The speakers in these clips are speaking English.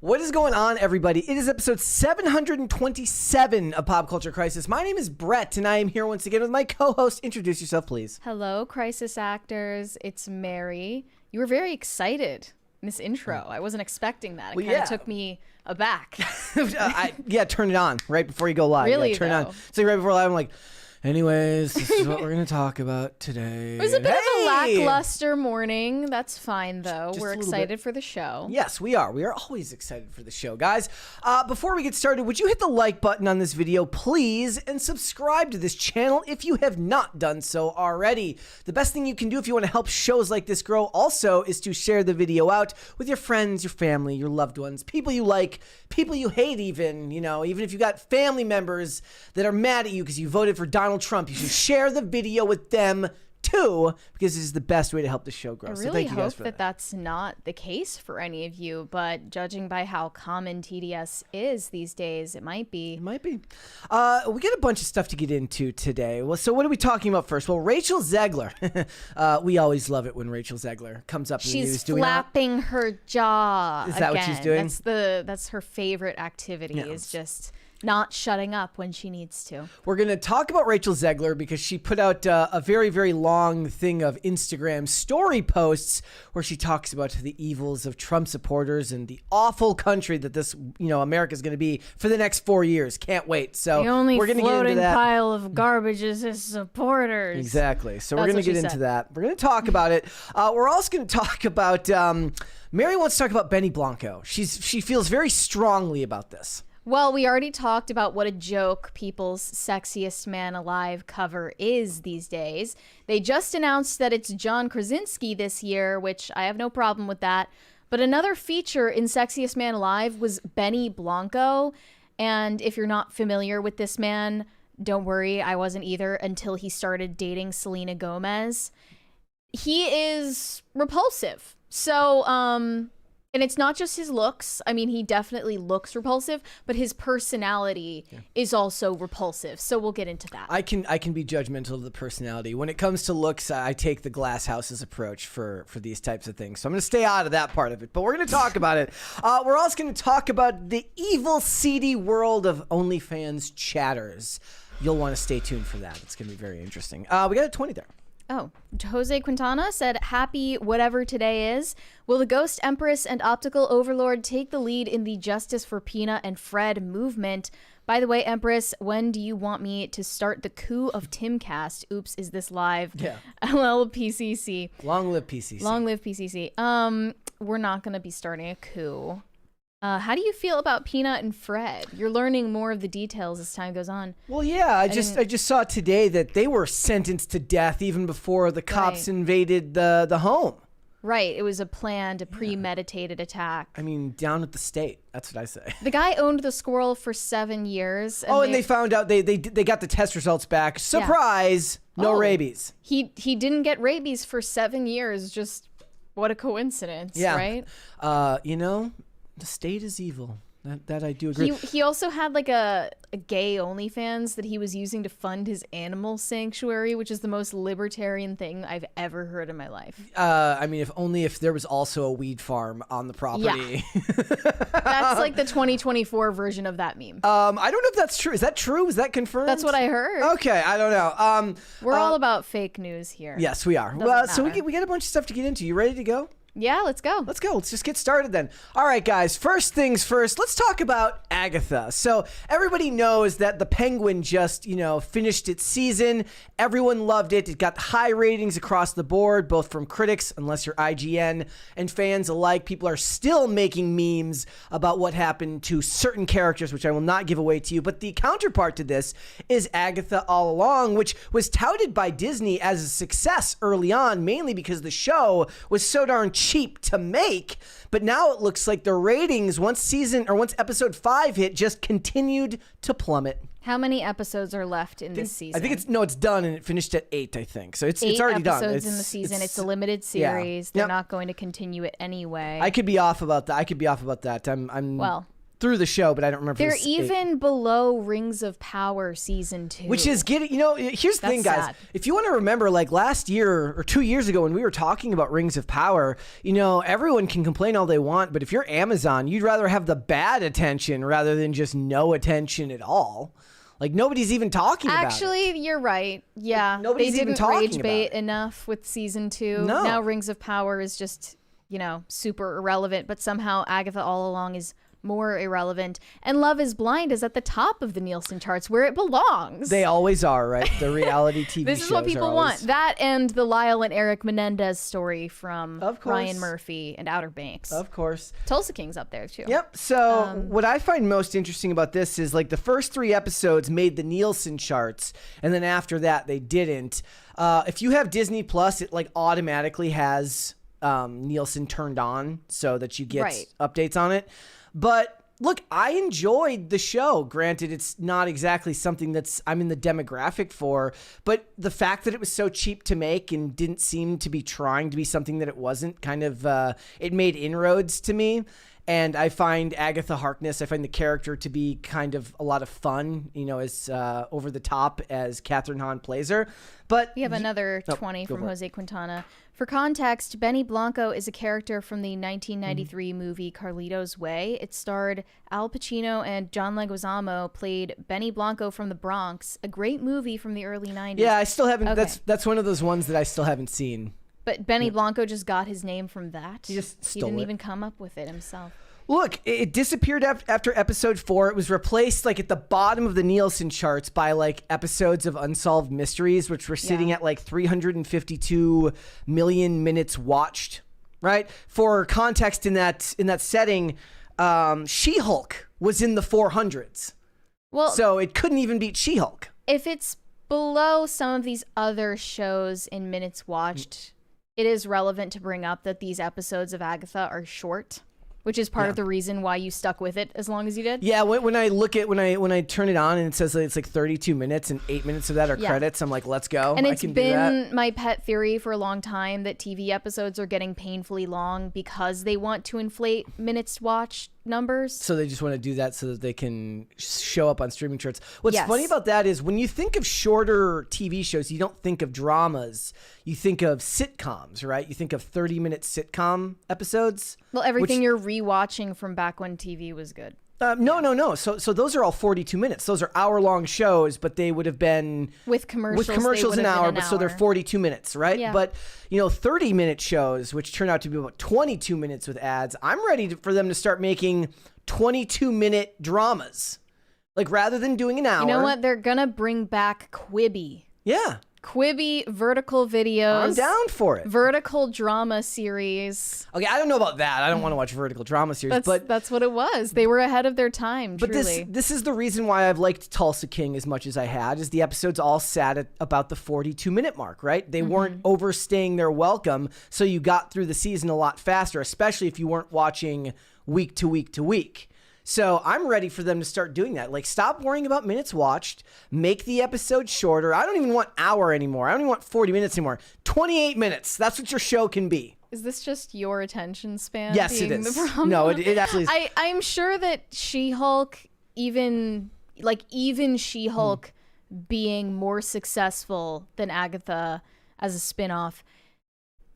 What is going on, everybody? It is episode 727 of Pop Culture Crisis. My name is Brett, and I am here once again with my co-host. Introduce yourself, please. Hello, Crisis actors. It's Mary. You were very excited in this intro. I wasn't expecting that. It kind of took me aback. Turn it on right before you go live. Really, turn it on. So right before live, I'm like, anyways, this is what we're going to talk about today. It was a bit of a lackluster morning. That's fine, though. Just we're excited for the show. Yes, we are. We are always excited for the show, guys. Before we get started, would you hit the like button on this video, please, and subscribe to this channel if you have not done so already. The best thing you can do if you want to help shows like this grow also is to share the video out with your friends, your family, your loved ones, people you like, people you hate even, even if you got family members that are mad at you because you voted for Donald Trump, you should share the video with them too, because this is the best way to help the show grow. I really hope that that's not the case for any of you, but judging by how common TDS is these days, it might be. It might be. We got a bunch of stuff to get into today. Well, so what are we talking about first? Well, Rachel Zegler. We always love it when Rachel Zegler comes up in the news. She's flapping her jaw. Is that again. what she's doing? That's her favorite activity. Is just not shutting up when she needs to. We're going to talk about Rachel Zegler because she put out a very, very long thing of Instagram story posts where she talks about the evils of Trump supporters and the awful country that this, America is going to be for the next 4 years. Can't wait. So the only we're going to get into that. pile of garbage is his supporters. Exactly. So we're going to get into that. We're going to talk about it. We're also going to talk about, Mary wants to talk about Benny Blanco. She feels very strongly about this. Well, we already talked about what a joke People's Sexiest Man Alive cover is these days. They just announced that it's John Krasinski this year, which I have no problem with that. But another feature in Sexiest Man Alive was Benny Blanco. And if you're not familiar with this man, don't worry, I wasn't either until he started dating Selena Gomez. He is repulsive. So, and it's not just his looks. I mean, he definitely looks repulsive, but his personality is also repulsive. So we'll get into that. I can be judgmental of the personality. When it comes to looks, I take the glass houses approach for these types of things. So I'm going to stay out of that part of it, but we're going to talk about it. We're also going to talk about the evil, seedy world of OnlyFans chatters. You'll want to stay tuned for that. It's going to be very interesting. We got a 20 there. Oh, Jose Quintana said, happy whatever today is. Will the Ghost Empress and Optical Overlord take the lead in the Justice for Peanut and Fred movement? By the way, Empress, when do you want me to start the coup of Timcast? Oops, is this live? Yeah. LL PCC. Long live PCC. Long live PCC. We're not going to be starting a coup. How do you feel about Peanut and Fred? You're learning more of the details as time goes on. Well, yeah, I just saw today that they were sentenced to death even before the cops invaded the home. Right. It was a planned, a premeditated attack. I mean, down at the state. That's what I say. The guy owned the squirrel for 7 years. And they found out they got the test results back. Surprise! Yeah. No rabies. He didn't get rabies for 7 years. Just what a coincidence, right? The state is evil. That I do agree. He also had like a gay OnlyFans that he was using to fund his animal sanctuary, which is the most libertarian thing I've ever heard in my life. I mean, if there was also a weed farm on the property. Yeah. That's like the 2024 version of that meme. I don't know if that's true. Is that true? Is that confirmed? That's what I heard. Okay, I don't know. We're all about fake news here. Yes, we are. Well, so we got a bunch of stuff to get into. You ready to go? Yeah, let's go. Let's go. Let's just get started then. All right, guys. First things first, let's talk about Agatha. So everybody knows that The Penguin just, finished its season. Everyone loved it. It got high ratings across the board, both from critics, unless you're IGN, and fans alike. People are still making memes about what happened to certain characters, which I will not give away to you. But the counterpart to this is Agatha All Along, which was touted by Disney as a success early on, mainly because the show was so darn cheap to make, but now it looks like the ratings once episode 5 hit just continued to plummet. How many episodes are left in this season? I think it's done, and it finished at 8, I think. So it's already done. 8 episodes in the season. It's a limited series. They're not going to continue it anyway. I could be off about that. I'm well, through the show, but I don't remember. They're even below Rings of Power season 2. Which is getting, here's the thing, guys. Sad. If you want to remember, like last year or 2 years ago when we were talking about Rings of Power, everyone can complain all they want, but if you're Amazon, you'd rather have the bad attention rather than just no attention at all. Like, nobody's even talking about it. Actually, you're right. Yeah. Like, nobody's they even didn't talking rage about bait it. enough with season 2. No. Now Rings of Power is just, super irrelevant, but somehow Agatha all along is more irrelevant. And Love is Blind is at the top of the Nielsen charts where it belongs. They always are, right? The reality TV This is what people want. That and the Lyle and Eric Menendez story from Ryan Murphy and Outer Banks. Of course. Tulsa King's up there too. Yep. So what I find most interesting about this is like the first 3 episodes made the Nielsen charts, and then after that they didn't. If you have Disney Plus, it like automatically has Nielsen turned on so that you get updates on it. But look, I enjoyed the show. Granted, it's not exactly something I'm in the demographic for, but the fact that it was so cheap to make and didn't seem to be trying to be something that it wasn't, kind of, it made inroads to me. And I find Agatha Harkness, I find the character to be kind of a lot of fun, as over the top as Catherine Hahn plays her. But we have another 20 from Jose Quintana. For context, Benny Blanco is a character from the 1993 movie Carlito's Way. It starred Al Pacino, and John Leguizamo played Benny Blanco from the Bronx, a great movie from the early 90s. Yeah, I still haven't. Okay. That's one of those ones that I still haven't seen. But Benny Blanco just got his name from that. He just stole He didn't it. even come up with it himself. Look, it disappeared after episode 4. It was replaced like at the bottom of the Nielsen charts by like episodes of Unsolved Mysteries, which were sitting at like 352 million minutes watched. Right? For context, in that setting, She-Hulk was in the 400s. Well, so it couldn't even beat She-Hulk. If it's below some of these other shows in minutes watched, it is relevant to bring up that these episodes of Agatha are short, which is part of the reason why you stuck with it as long as you did. Yeah, when I turn it on and it says that it's like 32 minutes and 8 minutes of that are credits, I'm like, let's go. And it's been my pet theory for a long time that TV episodes are getting painfully long because they want to inflate minutes watched numbers. So they just want to do that so that they can show up on streaming charts. What's funny about that is when you think of shorter TV shows, you don't think of dramas. You think of sitcoms, right? You think of 30-minute sitcom episodes. Well, everything you're rewatching from back when TV was good. No. So those are all 42 minutes. Those are hour-long shows, but they would have been with commercials an hour, but so they're 42 minutes, right? Yeah. But 30-minute shows, which turn out to be about 22 minutes with ads, I'm ready for them to start making 22-minute dramas, like rather than doing an hour. You know what? They're gonna bring back Quibi. Yeah. Quibi vertical videos. I'm down for it. Vertical drama series. Okay, I don't know about that. I don't want to watch vertical drama series, but that's what it was. They were ahead of their time. But truly. this is the reason why I've liked Tulsa King as much as I had. Is the episodes all sat at about the 42-minute mark, right? They weren't overstaying their welcome, so you got through the season a lot faster, especially if you weren't watching week to week to week. So I'm ready for them to start doing that. Like, stop worrying about minutes watched. Make the episode shorter. I don't even want hour anymore. I don't even want 40 minutes anymore. 28 minutes. That's what your show can be. Is this just your attention span? Yes, being it is. The problem? No, it actually is. I'm sure that She-Hulk, even She-Hulk being more successful than Agatha as a spinoff,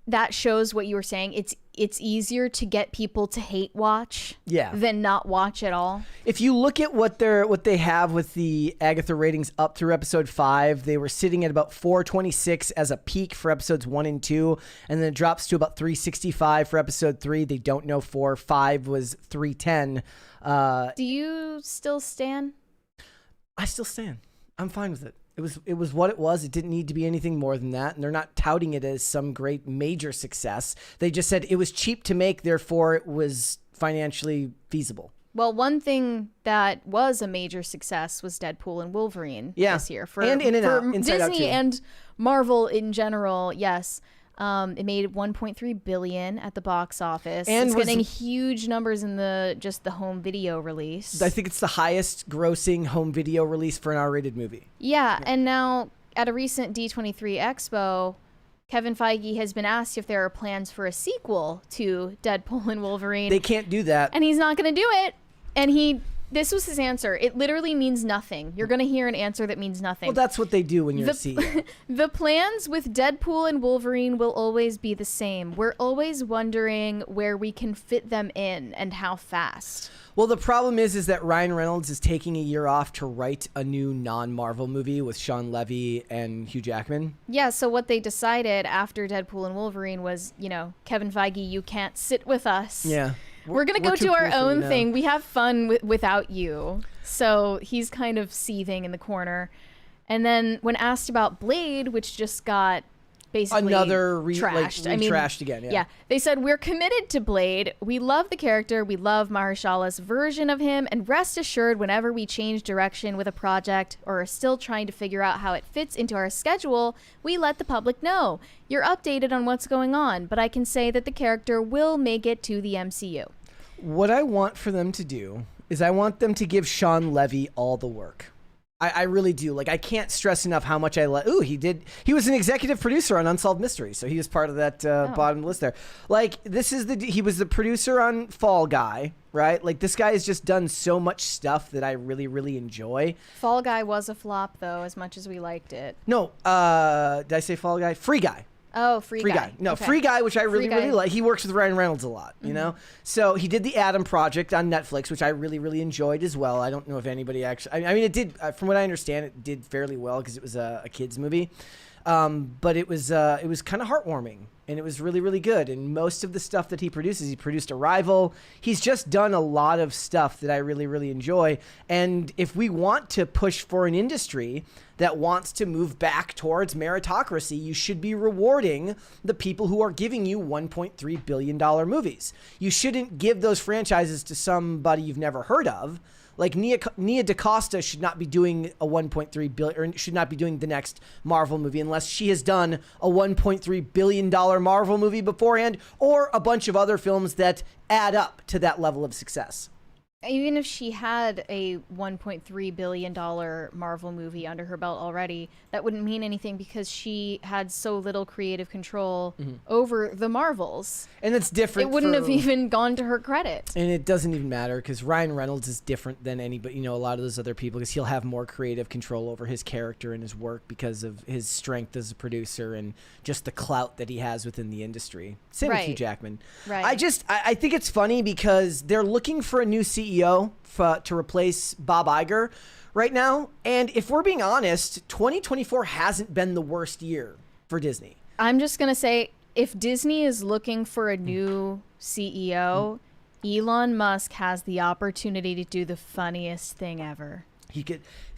that shows what you were saying. It's easier to get people to hate watch than not watch at all. If you look at what they have with the Agatha ratings up through episode 5, they were sitting at about 426 as a peak for episodes 1 and 2, and then it drops to about 365 for episode 3. They don't know 4. 5 was 310. Do you still stan? I still stan. I'm fine with it. It was what it was. It didn't need to be anything more than that. And they're not touting it as some great major success. They just said it was cheap to make, therefore it was financially feasible. Well, one thing that was a major success was Deadpool and Wolverine this year. For Disney and Marvel in general, yes. It made $1.3 billion at the box office. And it's getting huge numbers in the home video release. I think it's the highest grossing home video release for an R-rated movie. Yeah, and now at a recent D23 Expo, Kevin Feige has been asked if there are plans for a sequel to Deadpool and Wolverine. They can't do that. And he's not going to do it And this was his answer. It literally means nothing. You're going to hear an answer that means nothing. Well, that's what they do when you're a CEO. The plans with Deadpool and Wolverine will always be the same. We're always wondering where we can fit them in and how fast. Well, the problem is that Ryan Reynolds is taking a year off to write a new non-Marvel movie with Sean Levy and Hugh Jackman. Yeah, so what they decided after Deadpool and Wolverine was, Kevin Feige, you can't sit with us. Yeah. We're going to go do our own thing. We have fun without you. So he's kind of seething in the corner. And then when asked about Blade, which just got basically trashed. Trashed again. Yeah. They said, we're committed to Blade. We love the character. We love Mahershala's version of him. And rest assured, whenever we change direction with a project or are still trying to figure out how it fits into our schedule, we let the public know. You're updated on what's going on, but I can say that the character will make it to the MCU. What I want for them to do is I want them to give Sean Levy all the work. I really do. Like, I can't stress enough how much I like. Ooh, he was an executive producer on Unsolved Mysteries, so he was part of that bottom list there. Like, he was the producer on Fall Guy, right? Like, this guy has just done so much stuff that I really, really enjoy. Fall Guy was a flop, though, as much as we liked it. No, did I say Fall Guy? Free Guy. Oh, Free Guy. No, okay. Free Guy, which I really, really like. He works with Ryan Reynolds a lot, you know? So he did The Adam Project on Netflix, which I really, really enjoyed as well. I don't know if anybody actually... I mean, it did, from what I understand, it did fairly well because it was a kid's movie. But it was kind of heartwarming, and it was really, really good. And most of the stuff that he produces, he produced Arrival. He's just done a lot of stuff that I really, really enjoy. And if we want to push for an industry that wants to move back towards meritocracy, you should be rewarding the people who are giving you $1.3 billion movies. You shouldn't give those franchises to somebody you've never heard of. Like Nia DaCosta should not be doing a 1.3 billion, or should not be doing the next Marvel movie unless she has done a $1.3 billion Marvel movie beforehand, or a bunch of other films that add up to that level of success. Even if she had a $1.3 billion Marvel movie under her belt already, that wouldn't mean anything because she had so little creative control over the Marvels. And it's different. It wouldn't have even gone to her credit. And it doesn't even matter because Ryan Reynolds is different than anybody, a lot of those other people, because he'll have more creative control over his character and his work because of his strength as a producer and just the clout that he has within the industry. Same with Hugh Jackman. Right. I think it's funny because they're looking for a new CEO to replace Bob Iger right now. And if we're being honest, 2024 hasn't been the worst year for Disney. I'm just going to say, if Disney is looking for a new CEO, Elon Musk has the opportunity to do the funniest thing ever. Think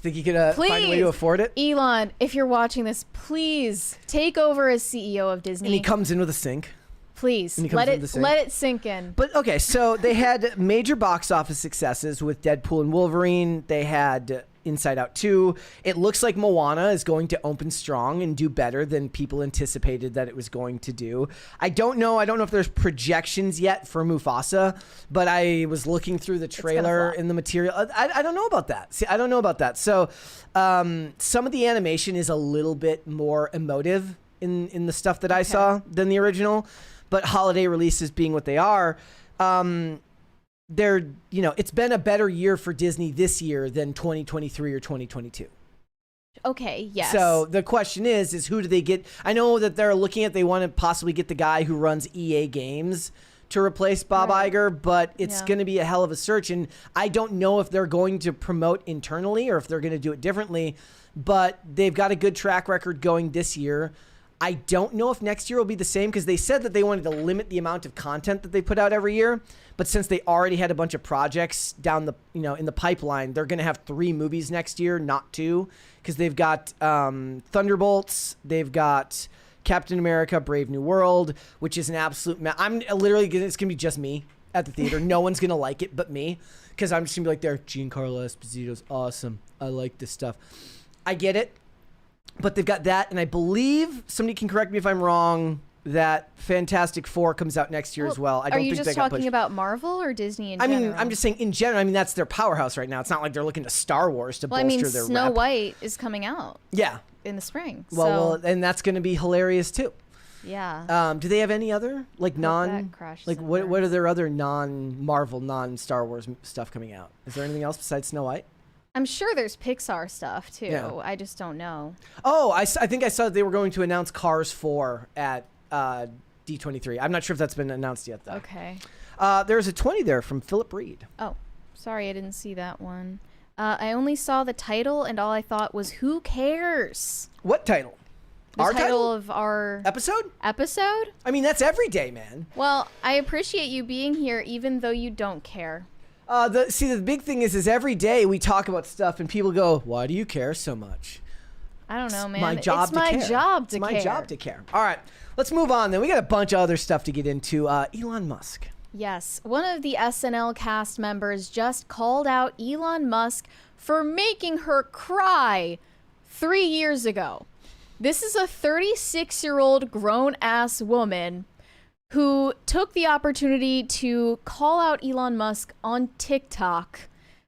he could find a way to afford it? Elon, if you're watching this, please take over as CEO of Disney. And he comes in with a sink. Please, let it sink in. But okay, so they had major box office successes with Deadpool and Wolverine. They had Inside Out 2. It looks like Moana is going to open strong and do better than people anticipated that it was going to do. I don't know if there's projections yet for Mufasa, but I was looking through the trailer and the material. I don't know about that. See, I don't know about that. So some of the animation is a little bit more emotive in the stuff that I saw than the original. But holiday releases being what they are, it's been a better year for Disney this year than 2023 or 2022. Okay, yes. So the question is who do they get? I know that they're looking at, they want to possibly get the guy who runs EA Games to replace Bob Iger, but it's going to be a hell of a search. And I don't know if they're going to promote internally or if they're going to do it differently, but they've got a good track record going this year. I don't know if next year will be the same because they said that they wanted to limit the amount of content that they put out every year. But since they already had a bunch of projects down the, in the pipeline, they're going to have 3 movies next year, not 2, because they've got Thunderbolts, they've got Captain America: Brave New World, which is an absolute. I'm literally it's going to be just me at the theater. No one's going to like it but me because I'm just going to be like, there, Giancarlo Esposito's awesome. I like this stuff. I get it. But they've got that, and I believe, somebody can correct me if I'm wrong, that Fantastic Four comes out next year as well. I don't are you think just talking about Marvel or Disney in general? I mean, I'm just saying in general. I mean, that's their powerhouse right now. It's not like they're looking to Star Wars to bolster their Snow rep. White is coming out. Yeah. In the spring. Well, and that's going to be hilarious too. Yeah. Do they have any other like that crashes like and what burns. are their other non-Marvel, non-Star Wars stuff coming out? Is there anything else besides Snow White? I'm sure there's Pixar stuff too. Yeah. I just don't know. Oh, I think I saw they were going to announce Cars 4 at D23. I'm not sure if that's been announced yet though. Okay. There's a 20 there from Philip Reed. Oh, sorry, I didn't see that one. I only saw the title, and all I thought was, "Who cares?" What title? The Our title of our episode? episode? I mean, that's every day, man. Well, I appreciate you being here, even though you don't care. The big thing is every day we talk about stuff and people go, "Why do you care so much?" I don't know, man. My job it's my to care. job to It's my care. job to care. All right, let's move on then. We got a bunch of other stuff to get into. Elon Musk. Yes, one of the SNL cast members just called out Elon Musk for making her cry 3 years ago. This is a 36-year-old grown-ass woman who took the opportunity to call out Elon Musk on TikTok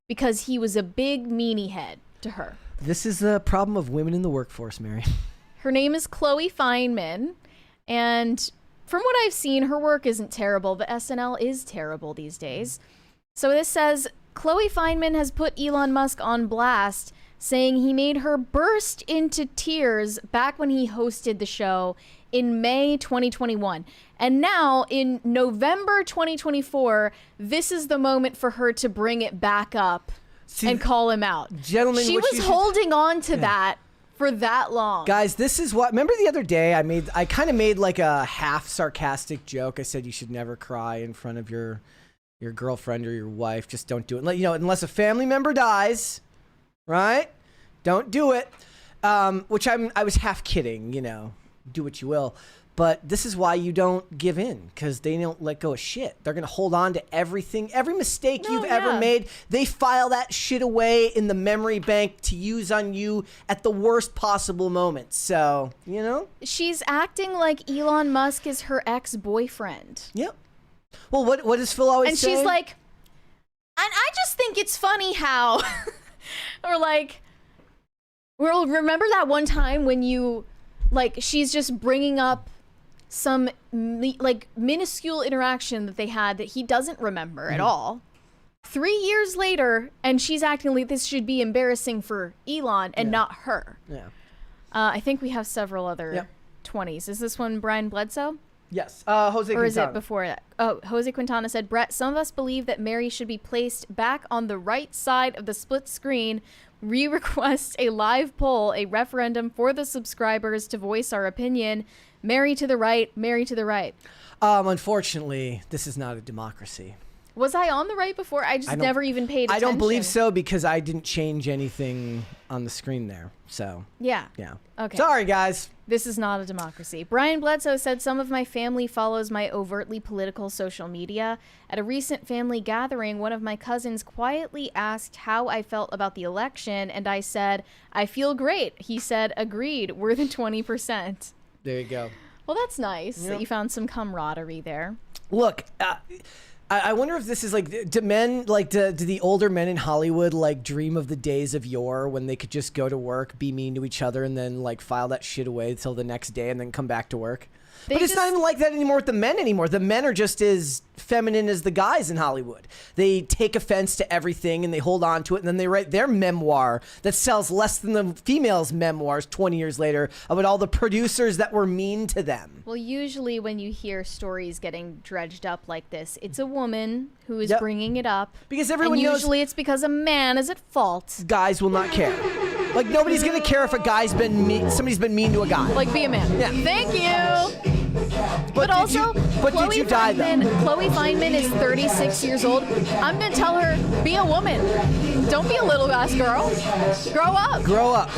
because he was a big meanie head to her. This is the problem of women in the workforce, Mary. Her name is Chloe Feynman, and from what I've seen, her work isn't terrible, but SNL is terrible these days. So this says, Chloe Feynman has put Elon Musk on blast, saying he made her burst into tears back when he hosted the show in May 2021. And now, in November 2024, this is the moment for her to bring it back up and call him out. Gentlemen, she what was you should- holding on to that for that long. Guys, this is what. Remember the other day I kind of made like a half sarcastic joke. I said you should never cry in front of your girlfriend or your wife. Just don't do it. Unless a family member dies, right? Don't do it. Which I was half kidding. Do what you will. But this is why you don't give in, because they don't let go of shit. They're going to hold on to everything. Every mistake you've ever made, they file that shit away in the memory bank to use on you at the worst possible moment. So, She's acting like Elon Musk is her ex-boyfriend. Yep. Well, what does Phil always say? And she's like, and I just think it's funny how, or like, well, remember that one time when you, like, she's just bringing up some minuscule interaction that they had that he doesn't remember at all. 3 years later, and she's acting like this should be embarrassing for Elon and not her. Yeah. I think we have several other 20s. Is this one Brian Bledsoe? Yes. Jose Quintana. Or is it before that? Oh, Jose Quintana said, Brett, some of us believe that Mary should be placed back on the right side of the split screen. We request a live poll, a referendum for the subscribers to voice our opinion. Mary to the right, Mary to the right. Unfortunately, this is not a democracy. Was I on the right before? I just never even paid attention. I don't believe so because I didn't change anything on the screen there. So, yeah. Okay. Sorry, guys. This is not a democracy. Brian Bledsoe said some of my family follows my overtly political social media. At a recent family gathering, one of my cousins quietly asked how I felt about the election, and I said, I feel great. He said, agreed, we're the 20%. There you go. Well, that's nice that you found some camaraderie there. Look, I wonder if this is like, do the older men in Hollywood like dream of the days of yore when they could just go to work, be mean to each other, and then like file that shit away till the next day and then come back to work? But it's not even like that anymore with the men anymore. The men are just as feminine as the guys in Hollywood. They take offense to everything and they hold on to it, and then they write their memoir that sells less than the females' memoirs 20 years later about all the producers that were mean to them. Well, usually when you hear stories getting dredged up like this, it's a woman who is bringing it up. Because everyone and knows usually it's because a man is at fault. Guys will not care. Like, nobody's going to care if a guy's been mean, somebody's been mean to a guy. Like, be a man. Yeah. Thank you. But also, did you die, though? Chloe Feynman is 36 years old. I'm going to tell her, be a woman. Don't be a little ass girl. Grow up. Grow up.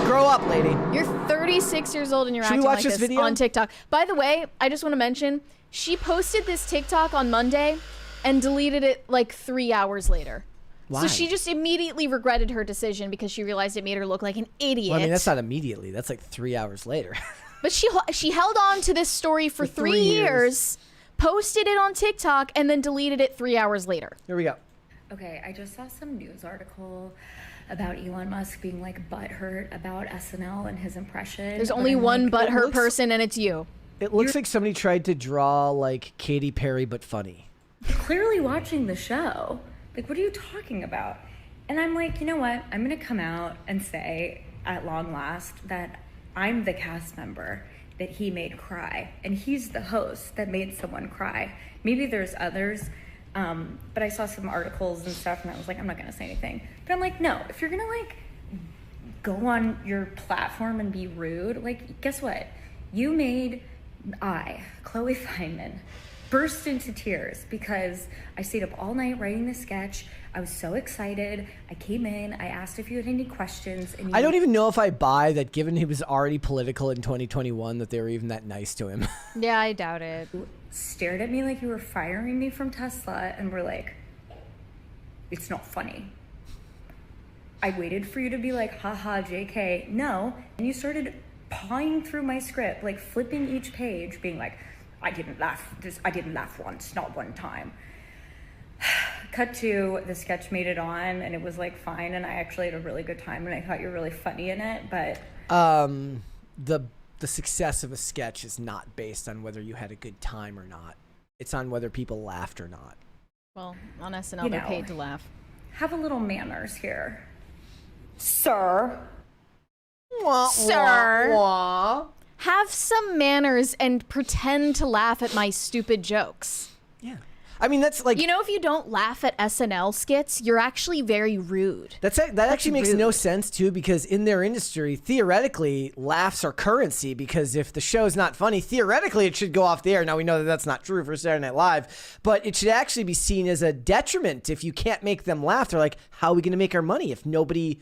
Grow up, lady. You're 36 years old and you're Should we acting watch like this video? on TikTok. By the way, I just want to mention, she posted this TikTok on Monday and deleted it like 3 hours later. Why? So she just immediately regretted her decision because she realized it made her look like an idiot. Well, I mean, that's not immediately. That's like 3 hours later. But she held on to this story for 3 years, posted it on TikTok, and then deleted it 3 hours later. Here we go. Okay, I just saw some news article about Elon Musk being like butthurt about SNL and his impression. There's only one butthurt person, and it's you. It looks like somebody tried to draw like Katy Perry, but funny. You're clearly watching the show. Like, what are you talking about? And I'm like, you know what? I'm going to come out and say, at long last, that I'm the cast member that he made cry. And he's the host that made someone cry. Maybe there's others, but I saw some articles and stuff, and I was like, I'm not going to say anything. But I'm like, no, if you're going to, like, go on your platform and be rude, like, guess what? You made Chloe Fineman, burst into tears because I stayed up all night writing the sketch. I was so excited. I came in, I asked if you had any questions. And I don't even know if I buy that, given he was already political in 2021, that they were even that nice to him. Yeah, I doubt it. Stared at me like you were firing me from Tesla and were like, it's not funny. I waited for you to be like, haha, JK. No. And you started pawing through my script, like flipping each page, being like, I didn't laugh once, not one time. Cut to, the sketch made it on, and it was like fine, and I actually had a really good time, and I thought you were really funny in it, but the success of a sketch is not based on whether you had a good time or not. It's on whether people laughed or not. Well, on SNL, they're paid to laugh. Have a little manners here, sir. Sir. Have some manners and pretend to laugh at my stupid jokes. Yeah. I mean, that's like... You know, if you don't laugh at SNL skits, you're actually very rude. That actually makes no sense, too, because in their industry, theoretically, laughs are currency, because if the show's not funny, theoretically, it should go off the air. Now, we know that that's not true for Saturday Night Live, but it should actually be seen as a detriment if you can't make them laugh. They're like, how are we going to make our money if nobody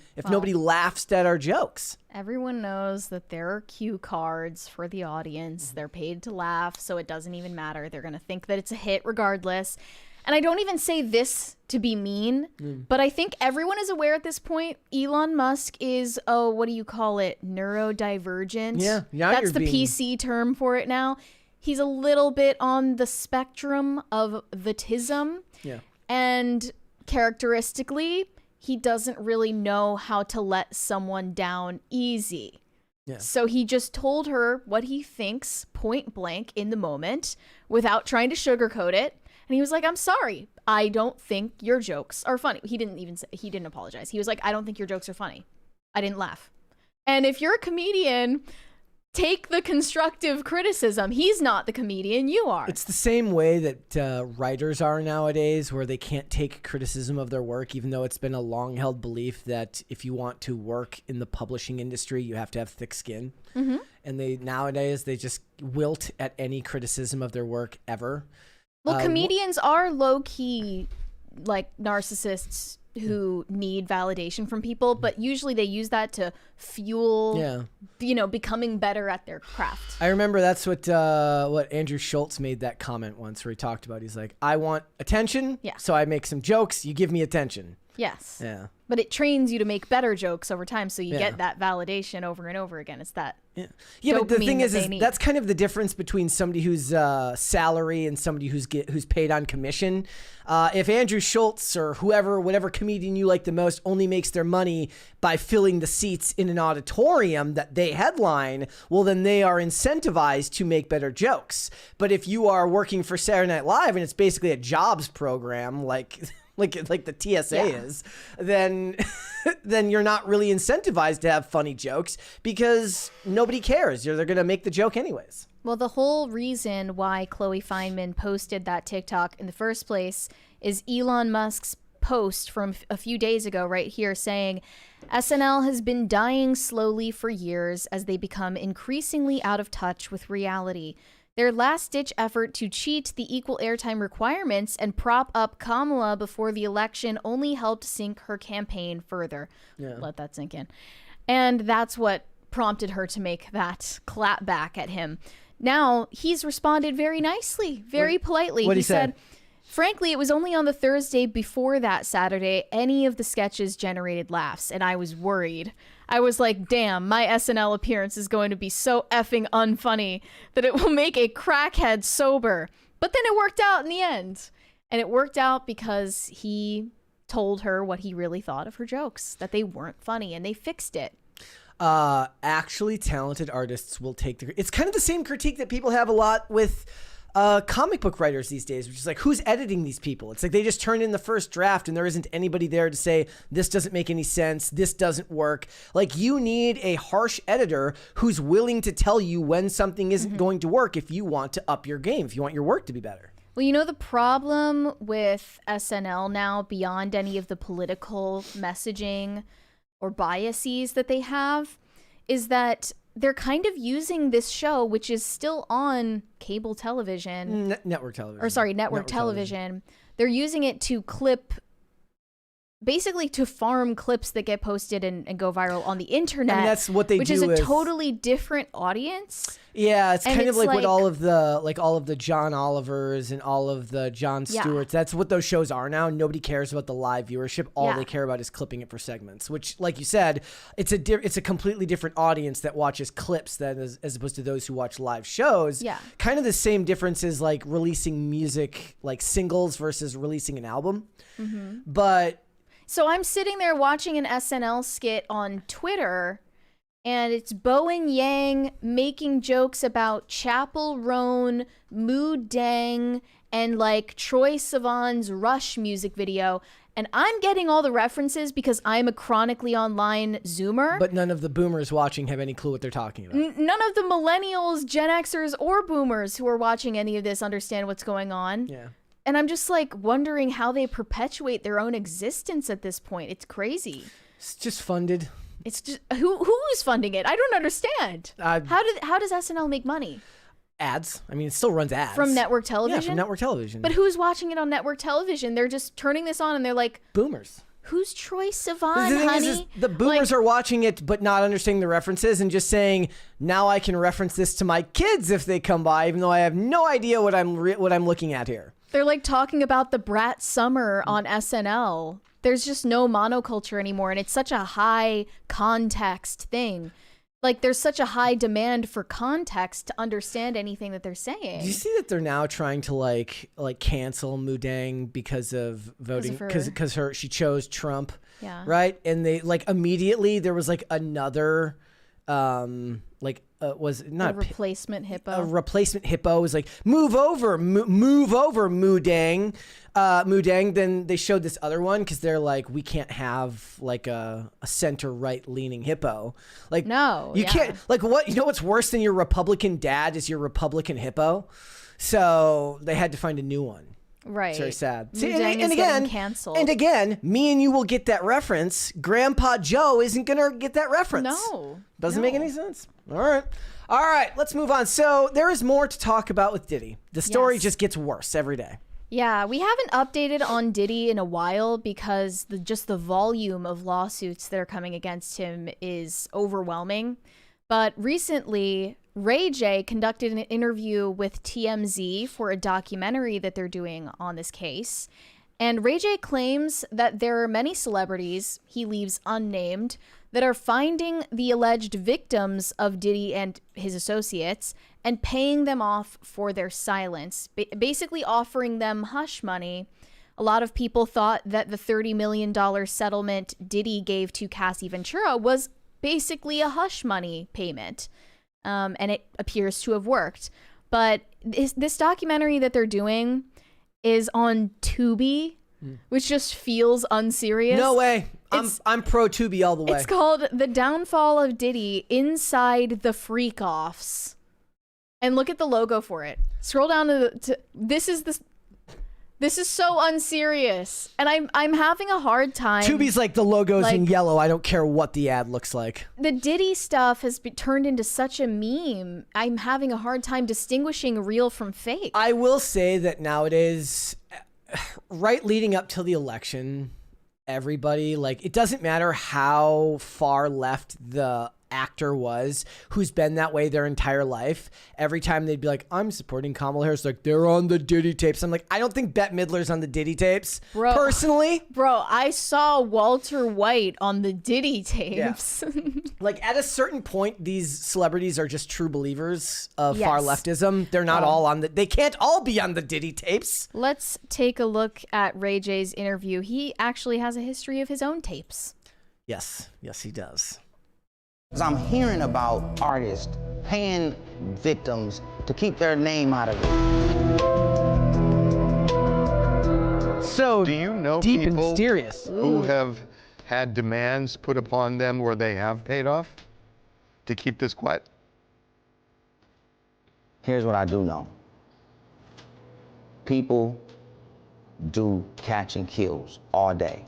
laughs at our jokes? Everyone knows that there are cue cards for the audience. They're paid to laugh, so it doesn't even matter. They're going to think that it's a hit regardless. And I don't even say this to be mean, but I think everyone is aware at this point, Elon Musk is, what do you call it? Neurodivergent? Yeah. That's the PC term for it now. He's a little bit on the spectrum of autism. Yeah. And characteristically, he doesn't really know how to let someone down easy. Yeah. So he just told her what he thinks point blank in the moment without trying to sugarcoat it. And he was like, I'm sorry. I don't think your jokes are funny. He didn't apologize. He was like, I don't think your jokes are funny. I didn't laugh. And if you're a comedian, take the constructive criticism. He's not the comedian, you are. It's the same way that writers are nowadays, where they can't take criticism of their work, even though it's been a long-held belief that if you want to work in the publishing industry, you have to have thick skin. Mm-hmm. And nowadays, they just wilt at any criticism of their work ever. Well, comedians are low-key, like, narcissists who need validation from people, but usually they use that to fuel, becoming better at their craft. I remember that's what Andrew Schultz made that comment once, where he talked about, he's like, I want attention, so I make some jokes, you give me attention. Yes. Yeah. But it trains you to make better jokes over time, so you get that validation over and over again. It's that. Yeah, but the thing is that's kind of the difference between somebody who's salary and somebody who's paid on commission. If Andrew Schultz or whatever comedian you like the most only makes their money by filling the seats in an auditorium that they headline, well, then they are incentivized to make better jokes. But if you are working for Saturday Night Live and it's basically a jobs program, like the TSA is, then you're not really incentivized to have funny jokes because nobody cares. They're going to make the joke anyways. Well, the whole reason why Chloe Fineman posted that TikTok in the first place is Elon Musk's post from a few days ago right here saying, SNL has been dying slowly for years as they become increasingly out of touch with reality. Their last-ditch effort to cheat the equal airtime requirements and prop up Kamala before the election only helped sink her campaign further. Yeah. Let that sink in. And that's what prompted her to make that clap back at him. Now, he's responded very nicely, very politely. What he said? Frankly, it was only on the Thursday before that Saturday any of the sketches generated laughs, and I was worried. I was like, damn, my SNL appearance is going to be so effing unfunny that it will make a crackhead sober. But then it worked out in the end. And it worked out because he told her what he really thought of her jokes, that they weren't funny, and they fixed it. Actually talented artists will take the... It's kind of the same critique that people have a lot with comic book writers these days, which is like, who's editing these people? It's like they just turn in the first draft and there isn't anybody there to say, this doesn't make any sense, this doesn't work. Like, you need a harsh editor who's willing to tell you when something isn't going to work if you want to up your game, if you want your work to be better. Well, you know, the problem with SNL now, beyond any of the political messaging or biases that they have, is that they're kind of using this show, which is still on cable television. Network television. Or sorry, network television. They're using it to clip, basically to farm clips that get posted and go viral on the internet. And that's what they which do is a with... totally different audience. Yeah, it's And kind of it's like what like- all of the John Olivers and all of the Jon Stewarts, that's what those shows are now. Nobody cares about the live viewership. All they care about is clipping it for segments, which, like you said, it's a completely different audience that watches clips than as opposed to those who watch live shows. Yeah. Kind of the same difference as like releasing music, like singles versus releasing an album. But So I'm sitting there watching an SNL skit on Twitter, and it's Bo and Yang making jokes about Chappell Roan, Mood Dang, and like Troye Sivan's Rush music video. And I'm getting all the references because I'm a chronically online Zoomer. but none of the boomers watching have any clue what they're talking about. None of the millennials, Gen Xers, or boomers who are watching any of this understand what's going on. Yeah. And I'm just like wondering how they perpetuate their own existence at this point. It's crazy. It's just funded. It's just who's funding it? I don't understand. How does SNL make money? Ads. I mean, it still runs ads. From network television? Yeah, from network television. But who's watching it on network television? They're just turning this on and they're like, boomers. who's Troye The Sivan, thing honey? is the boomers are watching it but not understanding the references and just saying, now I can reference this to my kids if they come by, even though I have no idea what I'm looking at here. They're like talking about the Brat Summer on SNL. There's just no monoculture anymore, and it's such a high context thing. Like, there's such a high demand for context to understand anything that they're saying. Do you see that they're now trying to like cancel Mudang because of voting because she chose Trump? Yeah. Right? And they like immediately there was like another was not a replacement hippo. A replacement hippo was like, move over Mudang. Mudang. Then they showed this other one because they're like, we can't have like a center right leaning hippo. Like, no, you can't. Like, what? You know what's worse than your Republican dad is your Republican hippo. So they had to find a new one. Right. It's very sad. See, and again, canceled. And again, me and you will get that reference. Grandpa Joe isn't gonna get that reference. No. Doesn't make any sense. All right, let's move on. So there is more to talk about with Diddy. The story just gets worse every day. Yeah, we haven't updated on Diddy in a while because the volume of lawsuits that are coming against him is overwhelming. But recently, Ray J conducted an interview with TMZ for a documentary that they're doing on this case. And Ray J claims that there are many celebrities, he leaves unnamed, that are finding the alleged victims of Diddy and his associates and paying them off for their silence, basically offering them hush money. A lot of people thought that the $30 million settlement Diddy gave to Cassie Ventura was basically a hush money payment. And it appears to have worked. But this documentary that they're doing is on Tubi, which just feels unserious. No way. I'm pro Tubi all the way. It's called The Downfall of Diddy Inside the Freak-Offs. And look at the logo for it. Scroll down to this is so unserious. And I'm having a hard time. Tubi's like the logo's in yellow. I don't care what the ad looks like. The Diddy stuff has been turned into such a meme. I'm having a hard time distinguishing real from fake. I will say that nowadays, right leading up till the election, everybody, like, it doesn't matter how far left the actor was who's been that way their entire life. Every time they'd be like, I'm supporting Kamala Harris, like, they're on the Diddy tapes. I'm like, I don't think Bette Midler's on the Diddy tapes, personally. Bro, I saw Walter White on the Diddy tapes. Yeah. Like, at a certain point, these celebrities are just true believers of far leftism. They're not all on they can't all be on the Diddy tapes. Let's take a look at Ray J's interview. He actually has a history of his own tapes. Yes, he does. 'Cause I'm hearing about artists paying victims to keep their name out of it. So Do you know deep and people mysterious. who have had demands put upon them where they have paid off to keep this quiet? Here's what I do know. People do catch and kills all day.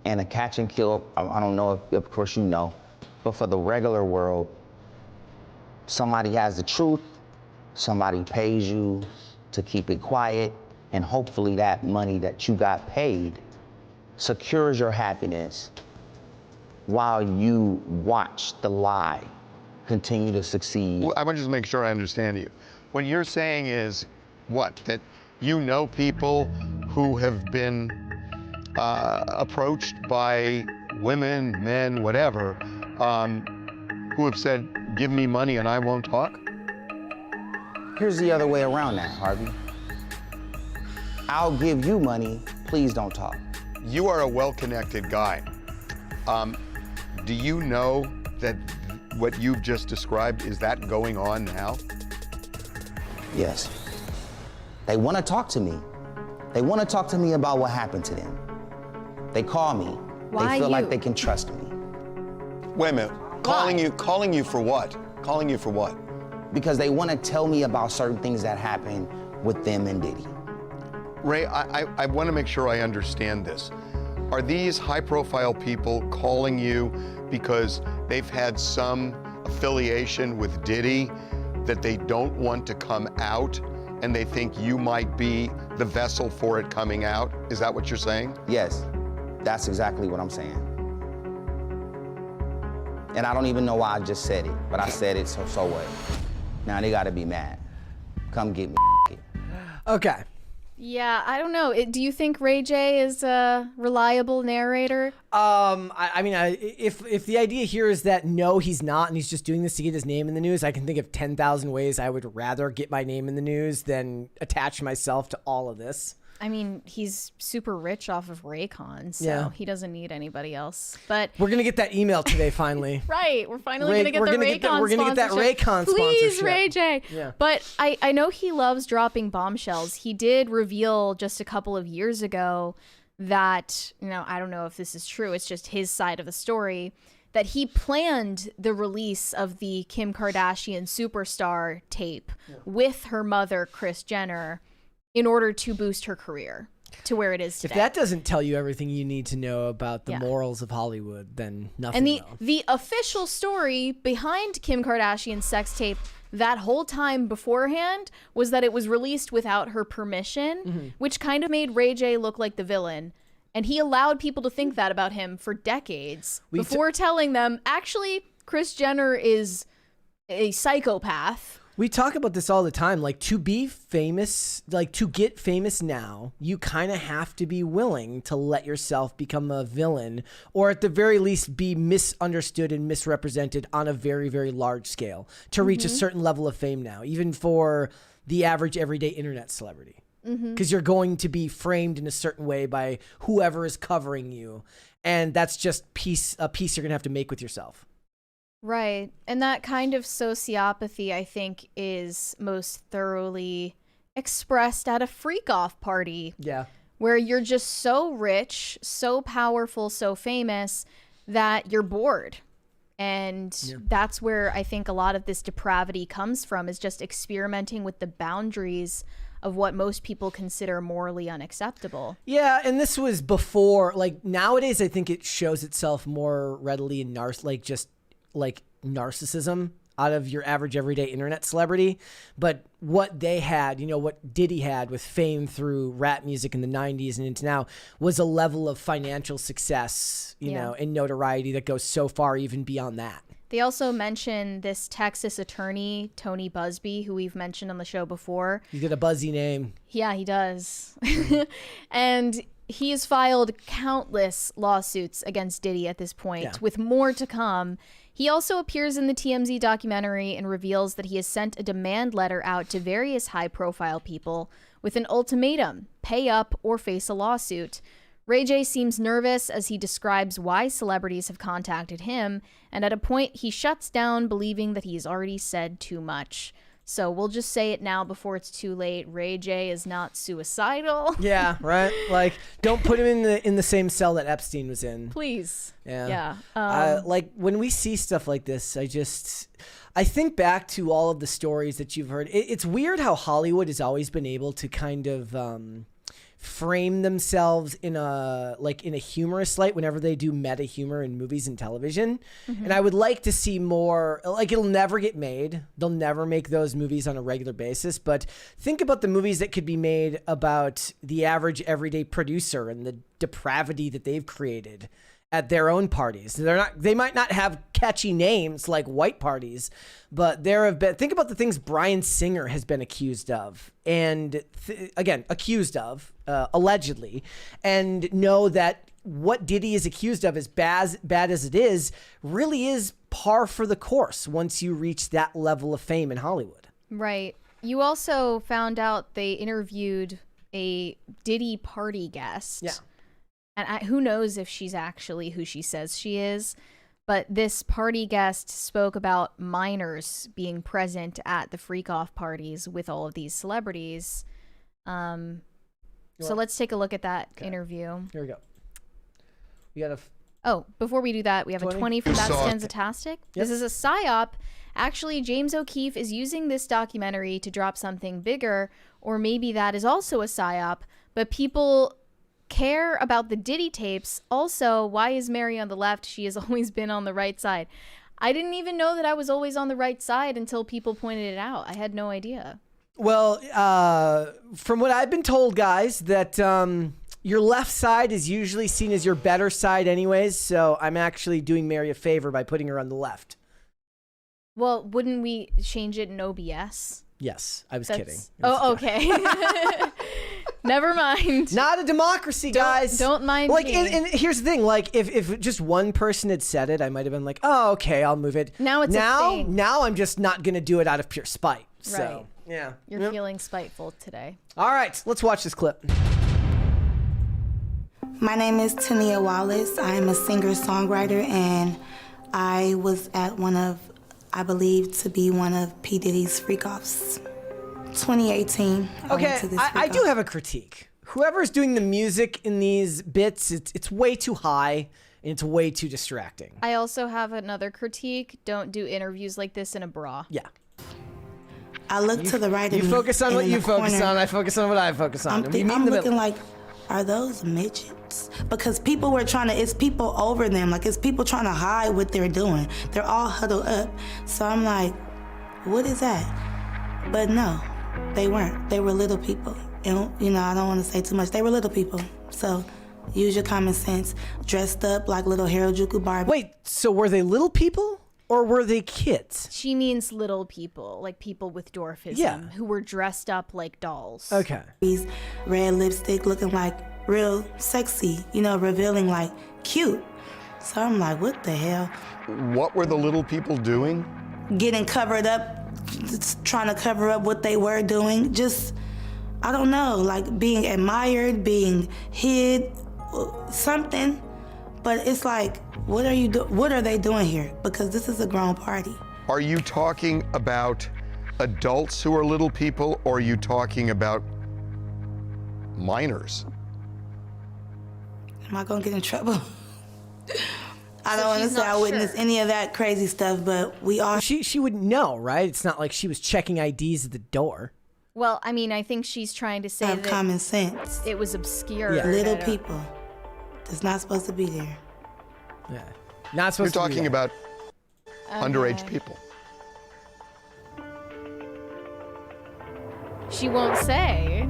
And a catch and kill, I don't know if, of course you know, but for the regular world, somebody has the truth, somebody pays you to keep it quiet, and hopefully that money that you got paid secures your happiness while you watch the lie continue to succeed. Well, I want to just make sure I understand you. What you're saying is what? That you know people who have been approached by women, men, whatever, who have said, give me money and I won't talk? Here's the other way around that, Harvey. I'll give you money, please don't talk. You are a well-connected guy. Do you know that what you've just described, is that going on now? Yes. They want to talk to me. They want to talk to me about what happened to them. They call me. Why they feel like you? they can trust me. Wait a minute. Calling you for what? Calling you for what? Because they want to tell me about certain things that happened with them and Diddy. Ray, I want to make sure I understand this. Are these high-profile people calling you because they've had some affiliation with Diddy that they don't want to come out and they think you might be the vessel for it coming out? Is that what you're saying? Yes, that's exactly what I'm saying. And I don't even know why I just said it, but I said it, so what? Now they gotta be mad. Come get me. Okay. Yeah, I don't know. Do you think Ray J is a reliable narrator? I mean, if the idea here is that no, he's not, and he's just doing this to get his name in the news, I can think of 10,000 ways I would rather get my name in the news than attach myself to all of this. I mean, he's super rich off of Raycon, so Yeah. he doesn't need anybody else. But We're gonna get that email today, finally. right, we're finally Ray- gonna get we're the gonna Raycon get that- we're gonna get that sponsorship. Raycon Please, sponsorship. Ray J. Yeah. But I know he loves dropping bombshells. He did reveal just a couple of years ago that, I don't know if this is true, it's just his side of the story, that he planned the release of the Kim Kardashian Superstar tape with her mother, Kris Jenner, in order to boost her career to where it is today. If that doesn't tell you everything you need to know about the Yeah. morals of Hollywood, then nothing And will. the official story behind Kim Kardashian's sex tape that whole time beforehand was that it was released without her permission, which kind of made Ray J look like the villain. And he allowed people to think that about him for decades before telling them, actually, Kris Jenner is a psychopath. We talk about this all the time. Like, to be famous, like to get famous now, you kind of have to be willing to let yourself become a villain, or at the very least be misunderstood and misrepresented on a very, very large scale to reach a certain level of fame now, even for the average everyday internet celebrity. Because you're going to be framed in a certain way by whoever is covering you. And that's just a piece you're going to have to make with yourself. Right. And that kind of sociopathy, I think, is most thoroughly expressed at a freak-off party. Yeah. Where you're just so rich, so powerful, so famous that you're bored. And that's where I think a lot of this depravity comes from, is just experimenting with the boundaries of what most people consider morally unacceptable. Yeah, and this was before, like, nowadays I think it shows itself more readily in narcissism out of your average everyday internet celebrity. But what they had, what Diddy had with fame through rap music in the 90s and into now, was a level of financial success, and notoriety that goes so far even beyond that. They also mention this Texas attorney, Tony Busby, who we've mentioned on the show before. He's got a buzzy name. Yeah, he does. And he has filed countless lawsuits against Diddy at this point, with more to come. He also appears in the TMZ documentary and reveals that he has sent a demand letter out to various high-profile people with an ultimatum: pay up or face a lawsuit. Ray J seems nervous as he describes why celebrities have contacted him, and at a point he shuts down, believing that he's already said too much. So we'll just say it now before it's too late. Ray J is not suicidal. Yeah, right. Like, don't put him in the same cell that Epstein was in. Please. Yeah. Yeah. Like when we see stuff like this, I think back to all of the stories that you've heard. It's weird how Hollywood has always been able to kind of frame themselves in a humorous light whenever they do meta humor in movies and television. And I would like to see more. Like, it'll never get made. They'll never make those movies on a regular basis. But think about the movies that could be made about the average everyday producer and the depravity that they've created at their own parties. They might not have catchy names like white parties, but there have been, think about the things Bryan Singer has been accused of, and accused of, allegedly, and know that what Diddy is accused of, as bad as it is, really is par for the course once you reach that level of fame in Hollywood. Right. You also found out they interviewed a Diddy party guest. Yeah. And who knows if she's actually who she says she is, but this party guest spoke about minors being present at the freak-off parties with all of these celebrities. So let's take a look at that interview. Here we go. We got Before we do that, we have 20? a 20 for That Stanzatastic. This is a PSYOP. Actually, James O'Keefe is using this documentary to drop something bigger, or maybe that is also a PSYOP, but people care about the Diddy tapes. Also, why is Mary on the left? She has always been on the right side. I didn't even know that I was always on the right side until people pointed it out. I had no idea. Well, from what I've been told, guys, that your left side is usually seen as your better side anyways, so I'm actually doing Mary a favor by putting her on the left. Well, wouldn't we change it in OBS? Yes, I was kidding. Oh, okay. Never mind. Not a democracy, guys. Don't mind like, me. and here's the thing. Like, if just one person had said it, I might have been like, oh, okay, I'll move it. Now it's a thing. Now I'm just not going to do it out of pure spite. So, Right. yeah. You're feeling spiteful today. All right, let's watch this clip. My name is Tania Wallace. I am a singer-songwriter, and I was at I believe to be one of P. Diddy's freak-offs. 2018. Okay, I do have a critique. Whoever's doing the music in these bits, it's way too high and it's way too distracting. I also have another critique. Don't do interviews like this in a bra. Yeah. I look to the right. You focus on what you focus on. I focus on what I focus on. I'm looking like, are those midgets? Because people were it's people over them. Like, it's people trying to hide what they're doing. They're all huddled up. So I'm like, what is that? But no, they weren't. They were little people. And, I don't want to say too much. They were little people. So use your common sense. Dressed up like little Harajuku Barbie. Wait, so were they little people or were they kids? She means little people, like people with dwarfism, who were dressed up like dolls. Okay. Red lipstick, looking like real sexy, revealing like cute. So I'm like, what the hell? What were the little people doing? Getting covered up, trying to cover up what they were doing. Just, I don't know, like being admired, being hid, something. But it's like, what are they doing here? Because this is a grown party. Are you talking about adults who are little people, or are you talking about minors? Am I gonna get in trouble? I don't want to say I witnessed any of that crazy stuff, but we all... She wouldn't know, right? It's not like she was checking IDs at the door. Well, I mean, I think she's trying to say have that common sense. it was obscure. Yeah. Little people. It's not supposed to be there. Yeah. Not supposed You're to be talking there. about underage people. She won't say.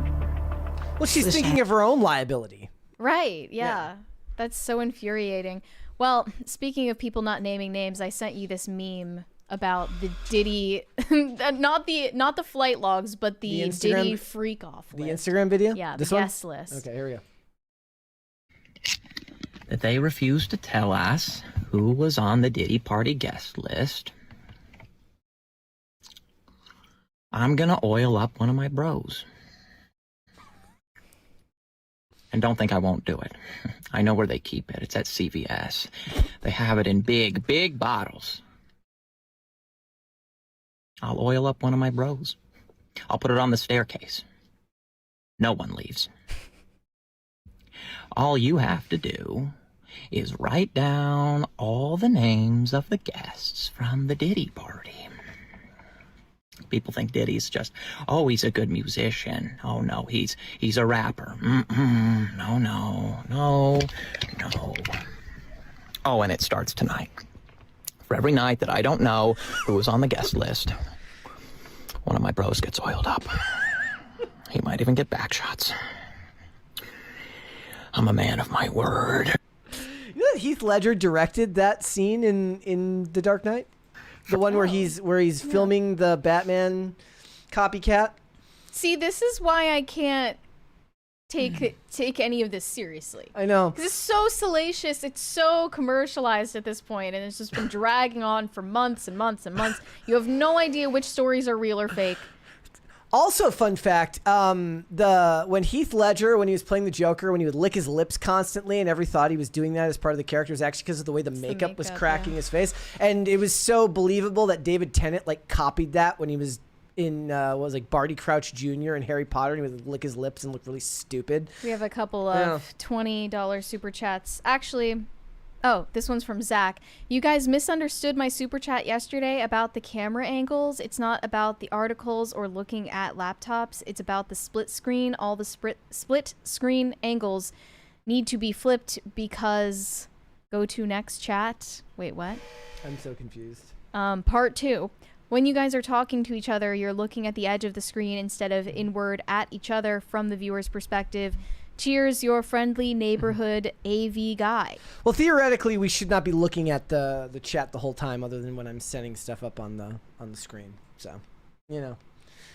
Well, she's thinking of her own liability. Right, yeah. That's so infuriating. Well, speaking of people not naming names, I sent you this meme about the Diddy, not the flight logs, but the Diddy freak off list. The Instagram video? Yeah, this the one? guest list. Okay, here we go. That they refused to tell us who was on the Diddy party guest list. I'm gonna oil up one of my bros. And don't think I won't do it. I know where they keep it. It's at CVS. They have it in big, big bottles. I'll oil up one of my bros. I'll put it on the staircase. No one leaves. All you have to do is write down all the names of the guests from the Diddy party. People think Diddy's just, oh, he's a good musician. Oh, no, he's a rapper. No. Oh, and it starts tonight. For every night that I don't know who was on the guest list, one of my bros gets oiled up. He might even get back shots. I'm a man of my word. You know that Heath Ledger directed that scene in The Dark Knight? The one where he's filming the Batman copycat? See, this is why I can't take any of this seriously. I know. Because it's so salacious, it's so commercialized at this point, and it's just been dragging on for months and months and months. You have no idea which stories are real or fake. Also, fun fact, when Heath Ledger, when he was playing the Joker, when he would lick his lips constantly and everyone thought he was doing that as part of the character, was actually because of the way the makeup was cracking his face. And it was so believable that David Tennant copied that when he was in Barty Crouch Jr. and Harry Potter, and he would lick his lips and look really stupid. We have a couple of $20 super chats. Actually, oh, this one's from Zach. You guys misunderstood my super chat yesterday about the camera angles. It's not about the articles or looking at laptops. It's about the split screen. All the split screen angles need to be flipped because... Go to next chat. Wait, what? I'm so confused. Part 2. When you guys are talking to each other, you're looking at the edge of the screen instead of inward at each other from the viewer's perspective. Cheers, your friendly neighborhood AV guy. Well, theoretically, we should not be looking at the chat the whole time, other than when I'm setting stuff up on the screen. So, you know.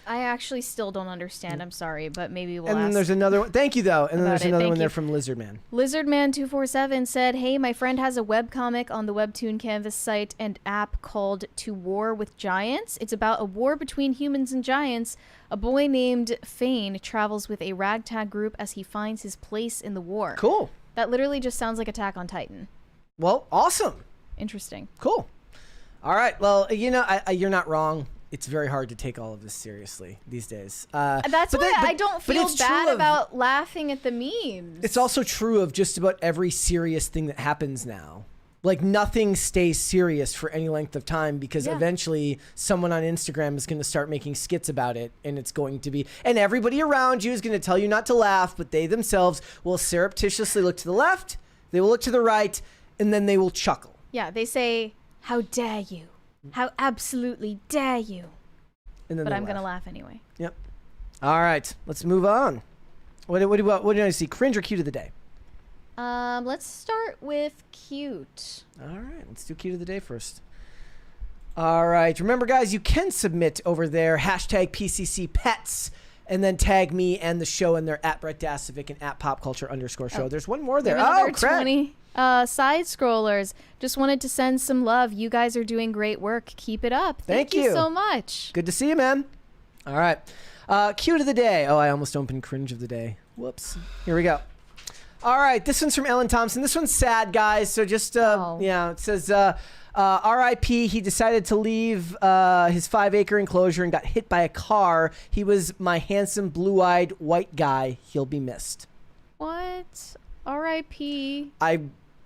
I actually still don't understand. I'm sorry, but maybe we'll And then ask there's another one. Thank you, though. And then there's another one there from Lizardman. Lizardman247 said, hey, my friend has a webcomic on the Webtoon Canvas site and app called To War with Giants. It's about a war between humans and giants. A boy named Fane travels with a ragtag group as he finds his place in the war. Cool. That literally just sounds like Attack on Titan. Well, awesome. Interesting. Cool. All right. Well, you know, you're not wrong. It's very hard to take all of this seriously these days. That's why I don't feel bad about laughing at the memes. It's also true of just about every serious thing that happens now. Like, nothing stays serious for any length of time because eventually someone on Instagram is going to start making skits about it, and it's going to be... And everybody around you is going to tell you not to laugh, but they themselves will surreptitiously look to the left, they will look to the right, and then they will chuckle. Yeah, they say, how dare you? How absolutely dare you? And then but I'm going to laugh anyway. Yep. All right, let's move on. What did I see? Cringe or cute of the day? Let's start with cute. All right, let's do cute of the day first. All right, remember, guys, you can submit over there, hashtag PCC Pets, and then tag me and the show in there at Brett Dasovic and at PopCulture_show. There's one more there. Oh, crap. 20 side scrollers. Just wanted to send some love. You guys are doing great work. Keep it up. Thank you so much. Good to see you, man. All right. Cute of the day. Oh, I almost opened cringe of the day. Whoops. Here we go. All right. This one's from Ellen Thompson. This one's sad, guys. So just, yeah, it says, R.I.P. He decided to leave his 5-acre enclosure and got hit by a car. He was my handsome, blue-eyed white guy. He'll be missed. What? R.I.P. I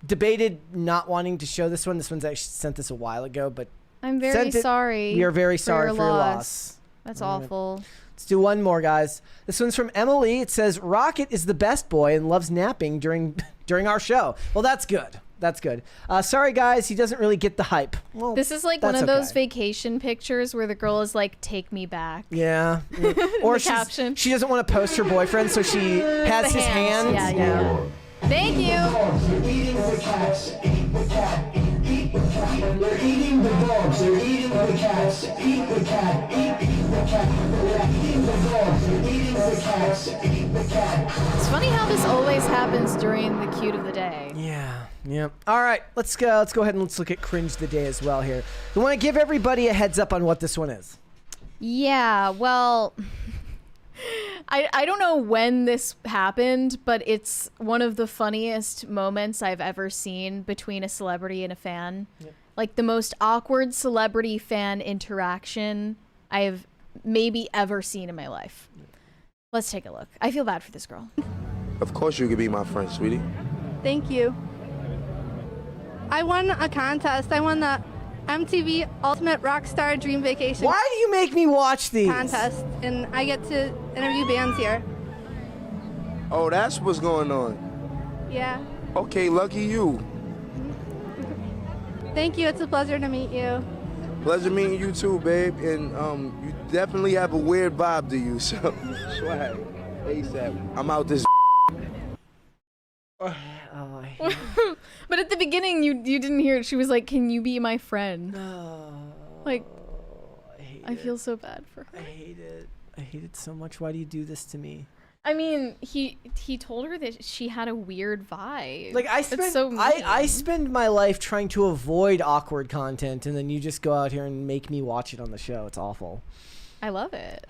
debated not wanting to show this one. This one's actually sent this a while ago, but I'm very sorry. We are very sorry for your loss. That's awful. Let's do one more, guys. This one's from Emily. It says, Rocket is the best boy and loves napping during our show. Well, that's good. That's good. Sorry, guys. He doesn't really get the hype. Well, this is like one of those vacation pictures where the girl is like, take me back. Yeah. Or caption. She doesn't want to post her boyfriend, so she has his hands. Yeah. Thank you. They're eating the cats. Eat the cat. Eat the cat. They're eating the dogs. They're eating the cats. Eat the cat. Eat the cat. They're eating the dogs. They're eating the cats. Eat the cat. It's funny how this always happens during the cute of the day. Yeah. Yeah. All right. Let's go ahead and let's look at cringe of the day as well here. I want to give everybody a heads up on what this one is. Yeah. Well, I don't know when this happened, but it's one of the funniest moments I've ever seen between a celebrity and a fan. Yep. Like the most awkward celebrity fan interaction I have maybe ever seen in my life. Let's take a look. I feel bad for this girl. Of course you could be my friend, sweetie. Thank you. I won a contest. I won the MTV Ultimate Rockstar Dream Vacation Why do you make me watch these? contest, and I get to interview bands here. Oh, that's what's going on. Yeah. Okay, lucky you. Thank you. It's a pleasure to meet you. Pleasure meeting you too, babe. And you definitely have a weird vibe to you, so swag. ASAP. I'm out this. But at the beginning, you didn't hear it. She was like, "Can you be my friend?" Like, I feel so bad for her. I hate it. I hate it so much. Why do you do this to me? I mean, he told her that she had a weird vibe. Like I spend my life trying to avoid awkward content, and then you just go out here and make me watch it on the show. It's awful. I love it.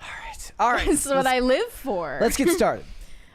All right. That's what I live for. Let's get started.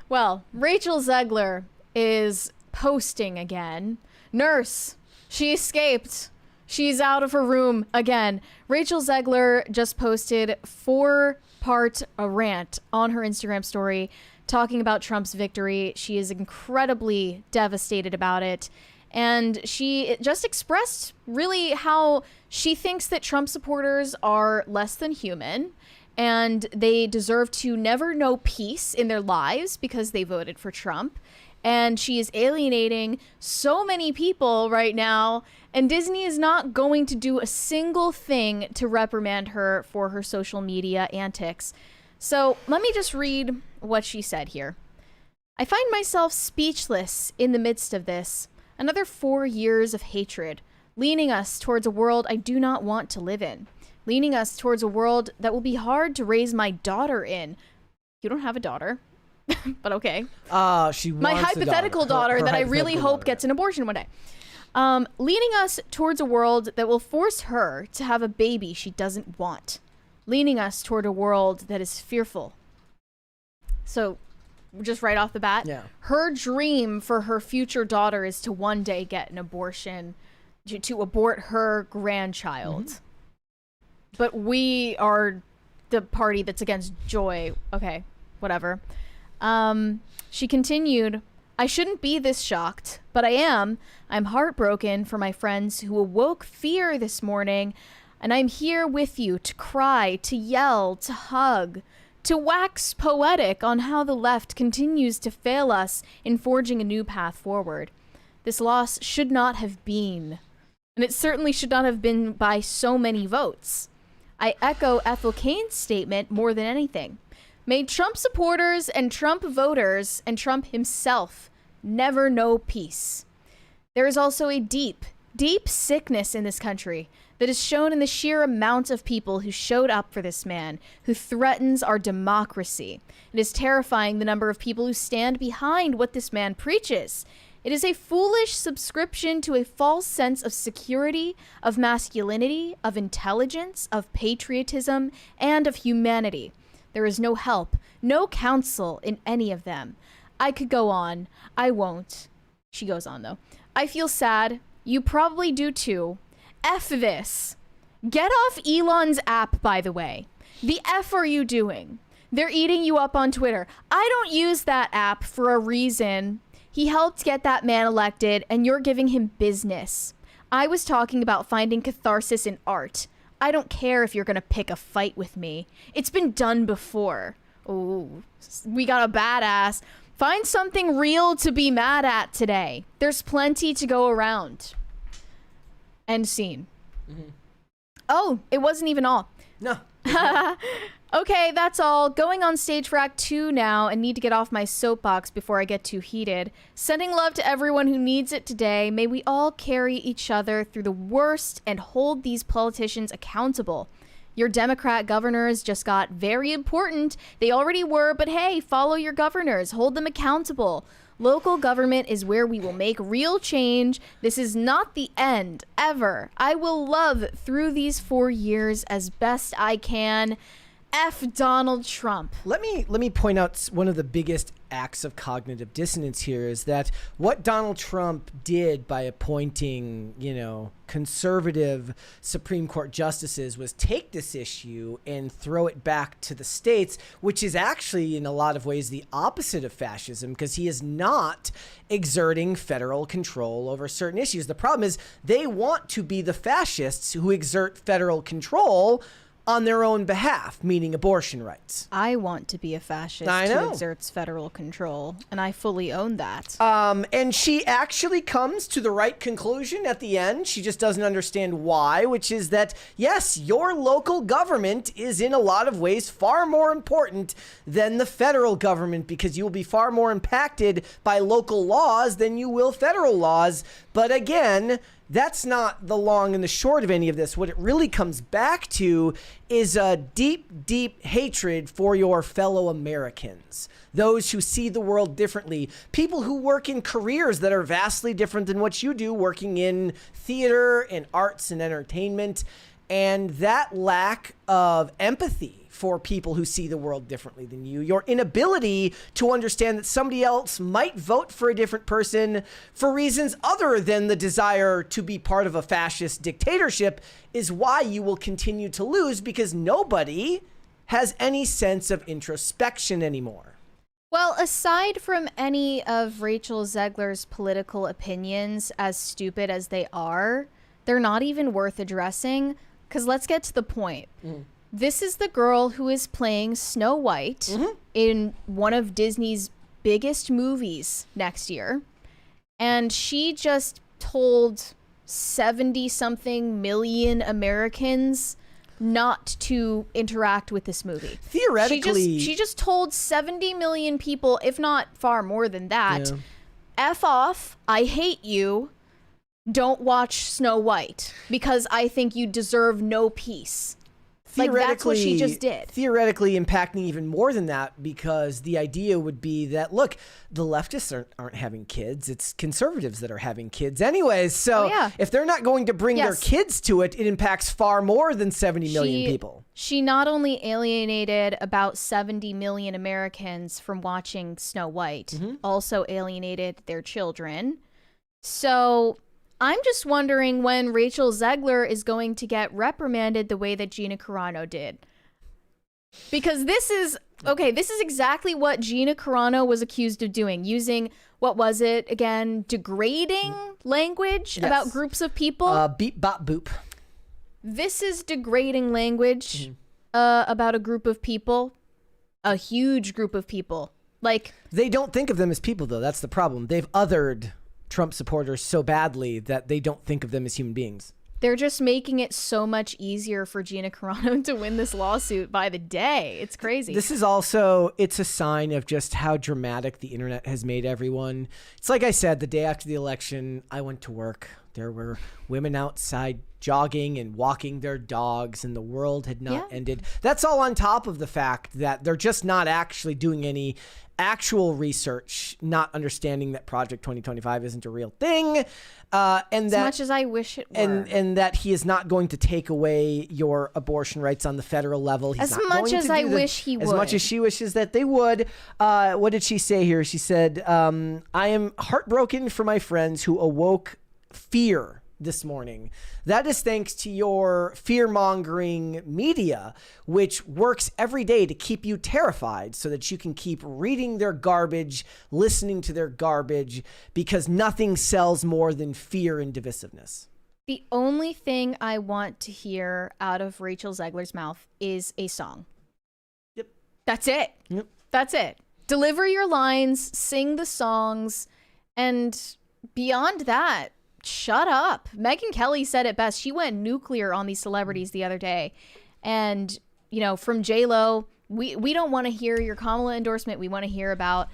Well, Rachel Zegler is posting again. Nurse, she escaped. She's out of her room again. Rachel Zegler just posted 4-part rant on her Instagram story talking about Trump's victory. She is incredibly devastated about it. And she just expressed really how she thinks that Trump supporters are less than human and they deserve to never know peace in their lives because they voted for Trump. And she is alienating so many people right now, and Disney is not going to do a single thing to reprimand her for her social media antics. So let me just read what she said here. I find myself speechless in the midst of this. Another 4 years of hatred, leaning us towards a world I do not want to live in, leaning us towards a world that will be hard to raise my daughter in. You don't have a daughter. But okay. She wants my hypothetical daughter that I really hope gets an abortion one day. Leading us towards a world that will force her to have a baby she doesn't want. Leading us toward a world that is fearful. So, just right off the bat, her dream for her future daughter is to one day get an abortion, to abort her grandchild. Mm-hmm. But we are the party that's against joy. Okay, whatever. She continued, I shouldn't be this shocked, but I am. I'm heartbroken for my friends who awoke fear this morning, and I'm here with you to cry, to yell, to hug, to wax poetic on how the left continues to fail us in forging a new path forward. This loss should not have been, and it certainly should not have been by so many votes. I echo Ethel Cain's statement more than anything. May Trump supporters and Trump voters and Trump himself never know peace. There is also a deep, deep sickness in this country that is shown in the sheer amount of people who showed up for this man, who threatens our democracy. It is terrifying the number of people who stand behind what this man preaches. It is a foolish subscription to a false sense of security, of masculinity, of intelligence, of patriotism, and of humanity. There is no help, no counsel in any of them. I could go on. I won't. She goes on, though. I feel sad. You probably do, too. F this. Get off Elon's app, by the way. The F are you doing? They're eating you up on Twitter. I don't use that app for a reason. He helped get that man elected, and you're giving him business. I was talking about finding catharsis in art. I don't care if you're going to pick a fight with me. It's been done before. Ooh, we got a badass. Find something real to be mad at today. There's plenty to go around. End scene. Mm-hmm. Oh, it wasn't even all. No. Okay, that's all. Going on stage for Act 2 now and need to get off my soapbox before I get too heated. Sending love to everyone who needs it today. May we all carry each other through the worst and hold these politicians accountable. Your Democrat governors just got very important. They already were, but hey, follow your governors. Hold them accountable. Local government is where we will make real change. This is not the end, ever. I will love through these 4 years as best I can. F Donald Trump. Let me point out one of the biggest acts of cognitive dissonance here is that what Donald Trump did by appointing, conservative Supreme Court justices was take this issue and throw it back to the states, which is actually in a lot of ways the opposite of fascism, because he is not exerting federal control over certain issues. The problem is they want to be the fascists who exert federal control on their own behalf, meaning abortion rights. I want to be a fascist who exerts federal control, and I fully own that. And she actually comes to the right conclusion at the end. She just doesn't understand why, which is that, yes, your local government is in a lot of ways far more important than the federal government, because you will be far more impacted by local laws than you will federal laws. But again, that's not the long and the short of any of this. What it really comes back to is a deep, deep hatred for your fellow Americans, those who see the world differently, people who work in careers that are vastly different than what you do, working in theater and arts and entertainment, and that lack of empathy for people who see the world differently than you, your inability to understand that somebody else might vote for a different person for reasons other than the desire to be part of a fascist dictatorship, is why you will continue to lose, because nobody has any sense of introspection anymore. Well, aside from any of Rachel Zegler's political opinions, as stupid as they are, they're not even worth addressing, because let's get to the point. This is the girl who is playing Snow White in one of Disney's biggest movies next year. And she just told 70-something million Americans not to interact with this movie. Theoretically, she just told 70 million people, if not far more than that, F off, I hate you, don't watch Snow White, because I think you deserve no peace. Like, that's what she just did. Theoretically impacting even more than that, because the idea would be that, look, the leftists aren't having kids. It's conservatives that are having kids anyways. So if they're not going to bring their kids to it, it impacts far more than 70 million people. She not only alienated about 70 million Americans from watching Snow White, also alienated their children. So I'm just wondering when Rachel Zegler is going to get reprimanded the way that Gina Carano did. Because this is exactly what Gina Carano was accused of doing, using, what was it again, degrading language about groups of people? Beep, bop, boop. This is degrading language about a group of people, a huge group of people. Like, they don't think of them as people, though. That's the problem. They've othered Trump supporters so badly that they don't think of them as human beings. They're just making it so much easier for Gina Carano to win this lawsuit by the day. It's crazy. This is also, it's a sign of just how dramatic the internet has made everyone. It's like I said, the day after the election, I went to work. There were women outside jogging and walking their dogs, and the world had not ended. That's all on top of the fact that they're just not actually doing any actual research, not understanding that Project 2025 isn't a real thing. And as that, much as I wish it were. And that he is not going to take away your abortion rights on the federal level. He's as not much going as to I do wish he would. As much as she wishes that they would. What did she say here? She said, I am heartbroken for my friends who awoke fear this morning. That is thanks to your fear-mongering media, which works every day to keep you terrified so that you can keep reading their garbage, listening to their garbage, because nothing sells more than fear and divisiveness. The only thing I want to hear out of Rachel Zegler's mouth is a song. Yep. That's it. Yep. That's it. Deliver your lines, sing the songs, and beyond that, shut up. Megyn Kelly said it best. She went nuclear on these celebrities the other day. And, from J-Lo, we don't want to hear your Kamala endorsement. We want to hear about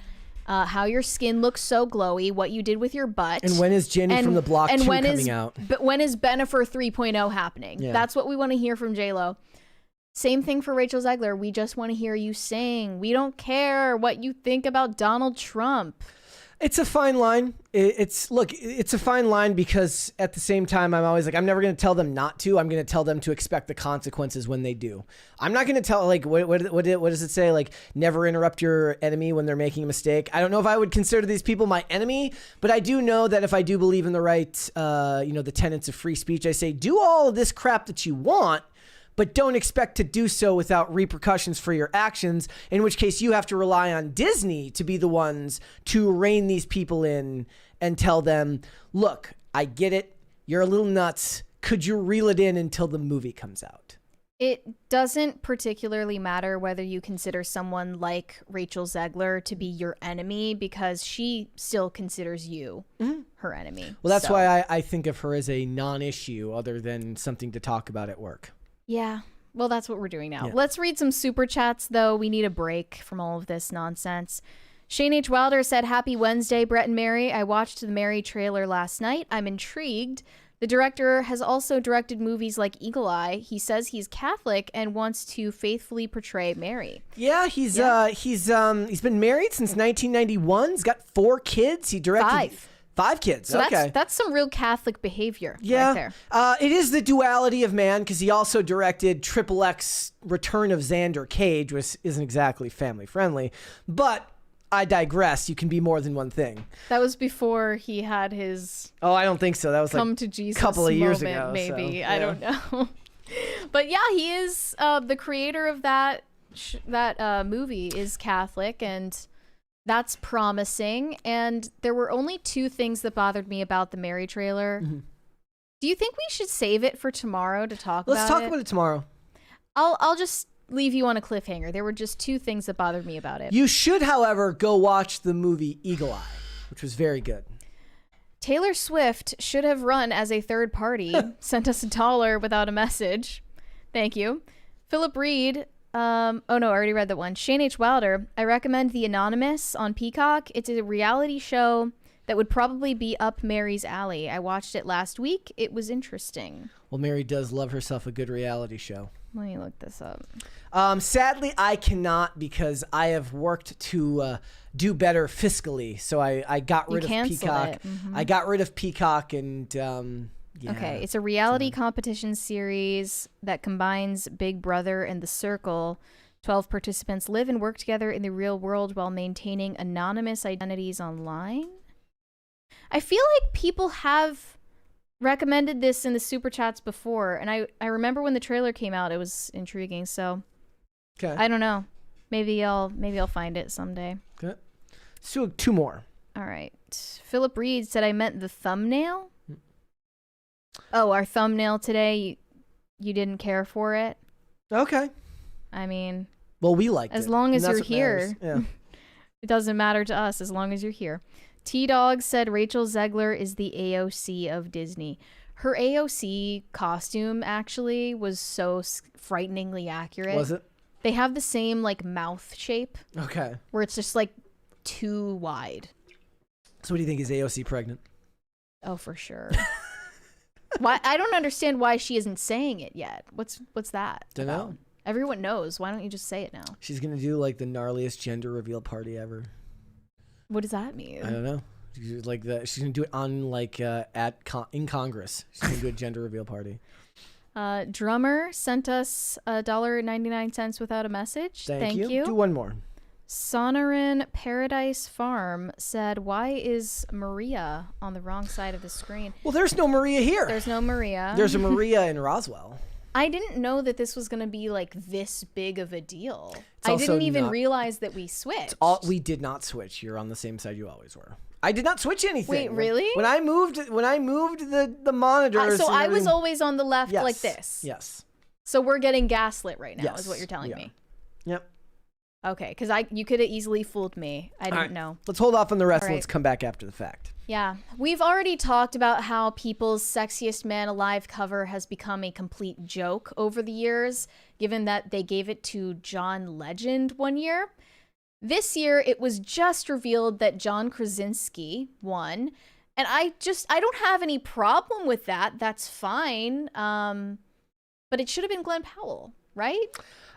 how your skin looks so glowy, what you did with your butt. And when is Jenny from the Block 2 coming out? But when is Bennifer 3.0 happening? Yeah. That's what we want to hear from J-Lo. Same thing for Rachel Zegler. We just want to hear you sing. We don't care what you think about Donald Trump. It's a fine line. It's a fine line because at the same time, I'm always like, I'm never going to tell them not to. I'm going to tell them to expect the consequences when they do. I'm not going to tell, like, what does it say? Like, never interrupt your enemy when they're making a mistake. I don't know if I would consider these people my enemy, but I do know that if I do believe in the right, the tenets of free speech, I say, do all of this crap that you want, but don't expect to do so without repercussions for your actions, in which case you have to rely on Disney to be the ones to rein these people in and tell them, look, I get it. You're a little nuts. Could you reel it in until the movie comes out? It doesn't particularly matter whether you consider someone like Rachel Zegler to be your enemy, because she still considers you her enemy. Well, that's why I think of her as a non-issue other than something to talk about at work. Yeah, well, that's what we're doing now. Yeah. Let's read some super chats, though. We need a break from all of this nonsense. Shane H. Wilder said, Happy Wednesday, Brett and Mary. I watched the Mary trailer last night. I'm intrigued. The director has also directed movies like Eagle Eye. He says he's Catholic and wants to faithfully portray Mary. Yeah, he's been married since 1991. He's got 4 kids. He directed 5 kids. So okay. that's some real Catholic behavior Yeah, right there. It is the duality of man, because he also directed XXX Return of Xander Cage, which isn't exactly family friendly. But I digress. You can be more than one thing. That was before he had his Oh, I don't think so. That was come like to Jesus a couple of years moment, ago. maybe. So, yeah. I don't know. But yeah, he is the creator of that movie is Catholic, and that's promising. And there were only 2 things that bothered me about the Mary trailer. Do you think we should save it for tomorrow to talk about it? Let's talk about it tomorrow. I'll just leave you on a cliffhanger. There were just 2 things that bothered me about it. You should, however, go watch the movie Eagle Eye, which was very good. Taylor Swift should have run as a third party, sent us $1 without a message. Thank you. Philip Reed. Oh no, I already read that one. Shane H. Wilder. I recommend The Anonymous on Peacock. It's a reality show that would probably be up Mary's alley. I watched it last week. It was interesting. Well, Mary does love herself a good reality show. Let me look this up. Sadly, I cannot, because I have worked to do better fiscally. So I got rid of Peacock. I got rid of Peacock, and yeah. Okay, it's a reality competition series that combines Big Brother and The Circle. 12 participants live and work together in the real world while maintaining anonymous identities online. I feel like people have recommended this in the super chats before, and I remember when the trailer came out, it was intriguing. So Okay. I don't know. Maybe I'll find it someday. Okay. So 2 more. All right. Philip Reed said I meant the thumbnail. Oh, our thumbnail today. You didn't care for it. Okay. I mean, well, we liked it. As long as and you're that's what here, matters. it doesn't matter to us as long as you're here. T-Dog said Rachel Zegler is the AOC of Disney. Her AOC costume actually was so frighteningly accurate. Was it? They have the same like mouth shape. Okay. Where it's just like too wide. So what do you think? Is AOC pregnant? Oh, for sure. Why? I don't understand why she isn't saying it yet. What's that? Don't know. Everyone knows. Why don't you just say it now? She's gonna do like the gnarliest gender reveal party ever. What does that mean? I don't know. Like that. She's gonna do it on like in Congress. She's gonna do a gender reveal party. Drummer sent us $1.99 without a message. Thank you. Do one more. Sonoran Paradise Farm said, why is Maria on the wrong side of the screen? Well, there's no Maria here. There's no Maria. There's a Maria in Roswell. I didn't know that this was going to be like this big of a deal. It's I also didn't even not- realize that we switched. We did not switch. You're on the same side you always were. I did not switch anything. Wait, really? When I moved the monitors. So and I was everything- always on the left Yes. like this. Yes. So we're getting gaslit right now, Yes, is what you're telling we are. me. Yep. Okay, because you could have easily fooled me. I didn't know. Let's hold off on the rest All and right. let's come back after the fact. Yeah, we've already talked about how People's Sexiest Man Alive cover has become a complete joke over the years, given that they gave it to John Legend one year. This year, it was just revealed that John Krasinski won, and I don't have any problem with that. That's fine. But it should have been Glenn Powell. right?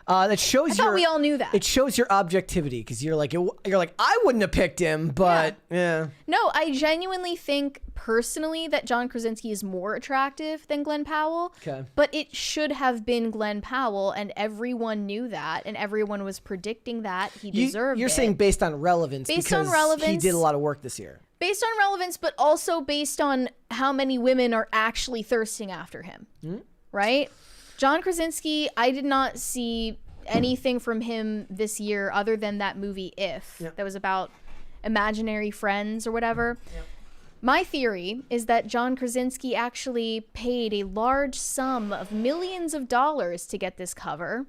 That shows I thought we all knew that. It shows your objectivity because you're like I wouldn't have picked him, but yeah. No, I genuinely think personally that John Krasinski is more attractive than Glenn Powell. Okay. But it should have been Glenn Powell, and everyone knew that, and everyone was predicting that he deserved You're it. saying based on relevance because he did a lot of work this year. Based on relevance, but also based on how many women are actually thirsting after him, right? John Krasinski, I did not see anything from him this year other than that movie If, that was about imaginary friends or whatever. My theory is that John Krasinski actually paid a large sum of millions of dollars to get this cover.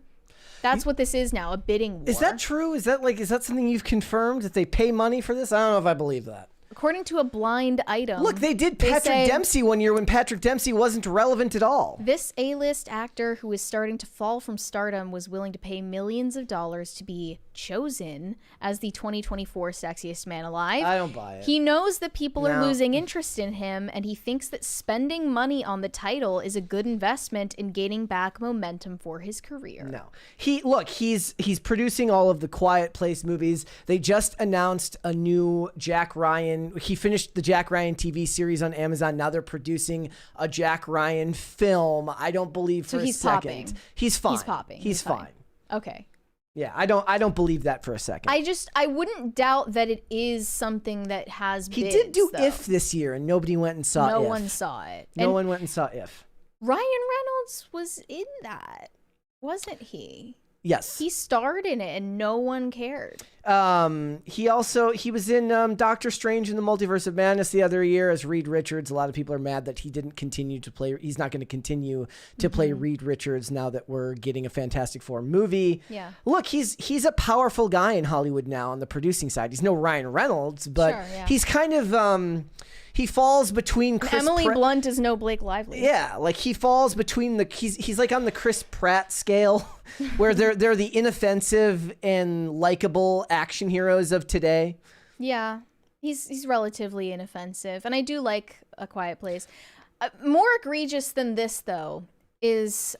That's what this is now, a bidding war. Is that true? Is that something you've confirmed, that they pay money for this? I don't know if I believe that. According to a blind item. Look, they did Patrick Dempsey one year when Patrick Dempsey wasn't relevant at all. This A-list actor who is starting to fall from stardom was willing to pay millions of dollars to be chosen as the 2024 Sexiest Man Alive. I don't buy it. He knows that people are losing interest in him, and he thinks that spending money on the title is a good investment in gaining back momentum for his career. No. He's producing all of the Quiet Place movies. They just announced a new Jack Ryan. He finished the Jack Ryan TV series on Amazon. Now they're producing a Jack Ryan film. I don't believe for a second. Popping. He's fine. He's popping. He's fine. Okay. Yeah, I don't believe that for a second. I wouldn't doubt that it is something that has He bids, did do though. If this year, and nobody went and saw No If. one saw it. No And one went and saw If. Ryan Reynolds was in that, wasn't he? Yes. He starred in it and no one cared. He was in Doctor Strange in the Multiverse of Madness the other year as Reed Richards. A lot of people are mad that he didn't continue to play. He's not going to continue to play Reed Richards now that we're getting a Fantastic Four movie. Yeah. Look, he's a powerful guy in Hollywood now on the producing side. He's no Ryan Reynolds, but Sure, yeah. he's kind of he falls between Chris Emily Blunt is no Blake Lively. Yeah, like he falls between he's like on the Chris Pratt scale, where they're the inoffensive and likable action heroes of today. Yeah. He's relatively inoffensive, and I do like A Quiet Place. More egregious than this, though, is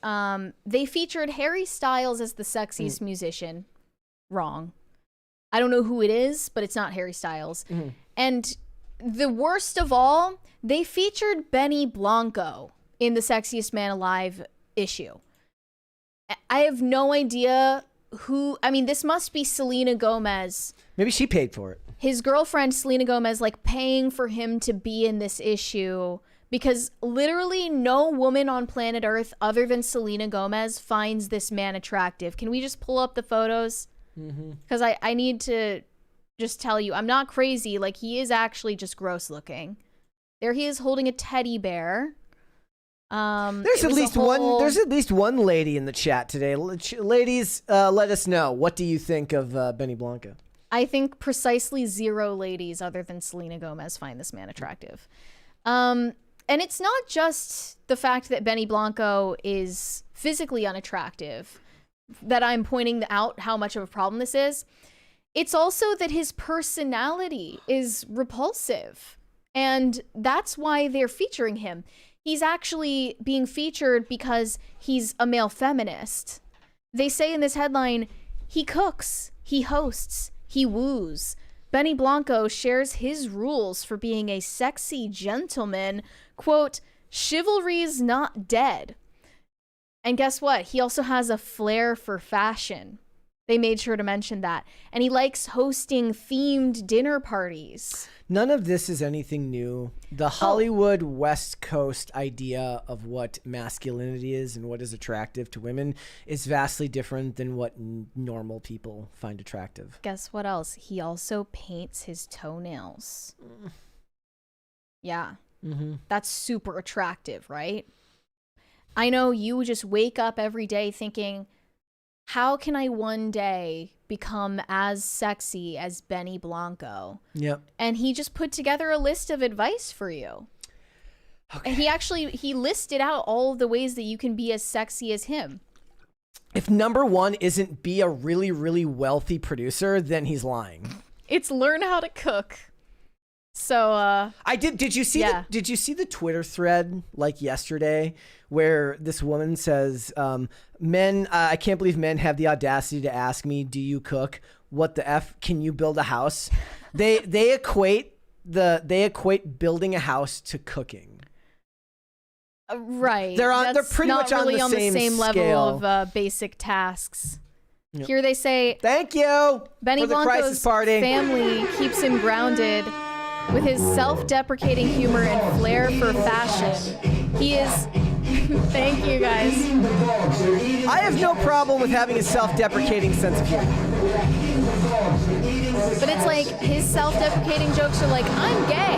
they featured Harry Styles as the sexiest musician. Wrong. I don't know who it is, but it's not Harry Styles. And the worst of all, they featured Benny Blanco in the Sexiest Man Alive issue. I have no idea who. I mean, this must be Selena Gomez. Maybe she paid for it. His girlfriend, Selena Gomez, like paying for him to be in this issue, because literally no woman on planet Earth other than Selena Gomez finds this man attractive. Can we just pull up the photos? Because I need to just tell you, I'm not crazy. Like, he is actually just gross looking. There he is holding a teddy bear. There's at least one lady in the chat today. Ladies, let us know. What do you think of Benny Blanco? I think precisely 0 ladies other than Selena Gomez find this man attractive. And it's not just the fact that Benny Blanco is physically unattractive that I'm pointing out how much of a problem this is. It's also that his personality is repulsive, and that's why they're featuring him. He's actually being featured because he's a male feminist. They say in this headline, he cooks, he hosts, he woos. Benny Blanco shares his rules for being a sexy gentleman. Quote, chivalry's not dead. And guess what? He also has a flair for fashion. They made sure to mention that. And he likes hosting themed dinner parties. None of this is anything new. The Hollywood West Coast idea of what masculinity is and what is attractive to women is vastly different than what normal people find attractive. Guess what else? He also paints his toenails. Yeah. That's super attractive, right? I know you just wake up every day thinking, how can I one day become as sexy as Benny Blanco? Yep. And he just put together a list of advice for you. Okay. And he listed out all of the ways that you can be as sexy as him. If number one isn't be a really, really wealthy producer, then he's lying. It's learn how to cook, So Did you see did you see the Twitter thread like yesterday where this woman says, "Men, I can't believe men have the audacity to ask me, do you cook? What the f? Can you build a house?" They equate building a house to cooking. Right. They're pretty not much on really the same level scale. of basic tasks. Here they say, "Thank you Benny for the crisis Blanco's party." family keeps him grounded with his self-deprecating humor and flair for fashion. He is thank you guys. I have no problem with having a self-deprecating sense of humor. But it's like his self-deprecating jokes are like, I'm gay.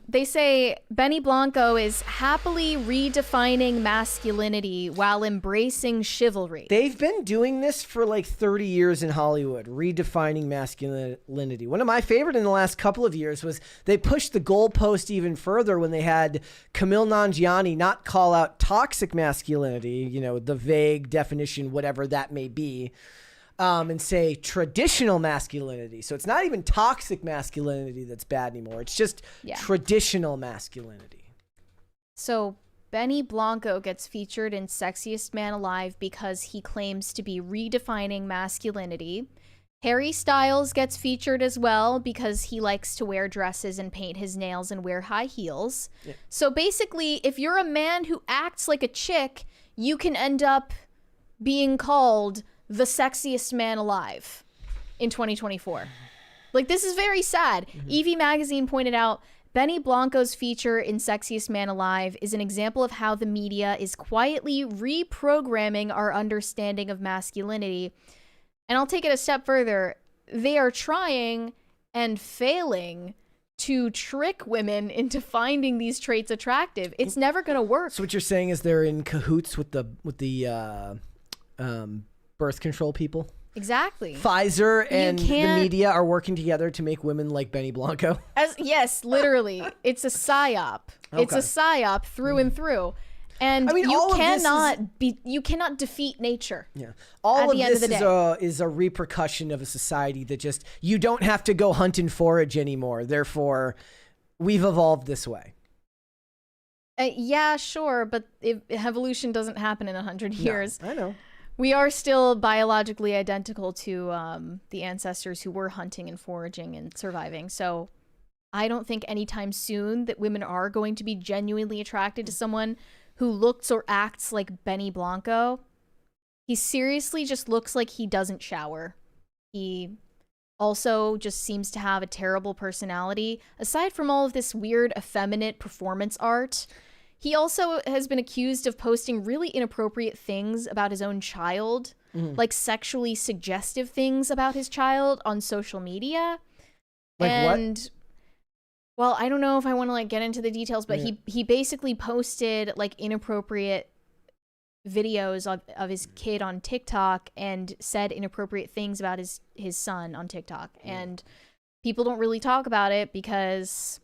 They say Benny Blanco is happily redefining masculinity while embracing chivalry. They've been doing this for like 30 years in Hollywood, redefining masculinity. One of my favorite in the last couple of years was they pushed the goalpost even further when they had Kumail Nanjiani not call out toxic masculinity, you know, the vague definition, whatever that may be, and say traditional masculinity. So it's not even toxic masculinity that's bad anymore. It's just traditional masculinity. So Benny Blanco gets featured in Sexiest Man Alive because he claims to be redefining masculinity. Harry Styles gets featured as well because he likes to wear dresses and paint his nails and wear high heels. Yeah. So basically, if you're a man who acts like a chick, you can end up being called the sexiest man alive in 2024. Like, this is very sad. Evie Magazine pointed out Benny Blanco's feature in Sexiest Man Alive is an example of how the media is quietly reprogramming our understanding of masculinity. And I'll take it a step further. They are trying and failing to trick women into finding these traits attractive. It's never going to work. So what you're saying is they're in cahoots with the birth control people? Exactly. Pfizer and the media are working together to make women like Benny Blanco? Yes, literally. It's a PSYOP. Okay. It's a PSYOP through and through. And I mean, you cannot defeat nature. Yeah. All of this is a repercussion of a society that just, you don't have to go hunt and forage anymore. Therefore, we've evolved this way. Yeah, sure. But evolution doesn't happen in 100 years. No, I know. We are still biologically identical to the ancestors who were hunting and foraging and surviving. So I don't think anytime soon that women are going to be genuinely attracted to someone who looks or acts like Benny Blanco. He seriously just looks like he doesn't shower. He also just seems to have a terrible personality. Aside from all of this weird effeminate performance art, he also has been accused of posting really inappropriate things about his own child, like sexually suggestive things about his child on social media. Like and, what? Well, I don't know if I want to like get into the details, but he basically posted like inappropriate videos of his kid on TikTok and said inappropriate things about his son on TikTok. And people don't really talk about it because,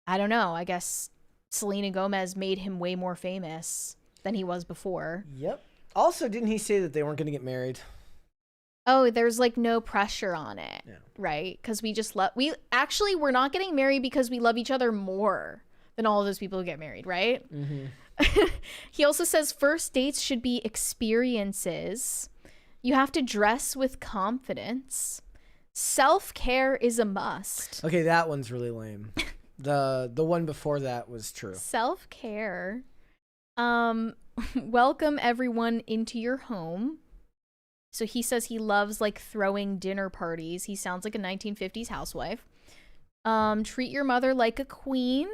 I don't know, I guess Selena Gomez made him way more famous than he was before. Yep. Also, didn't he say that they weren't going to get married? Oh, there's like no pressure on it, right? Because we're not getting married because we love each other more than all of those people who get married, right? He also says first dates should be experiences. You have to dress with confidence. Self-care is a must. Okay, that one's really lame. The one before that was true. Self-care. Welcome everyone into your home. So he says he loves like throwing dinner parties. He sounds like a 1950s housewife. Treat your mother like a queen.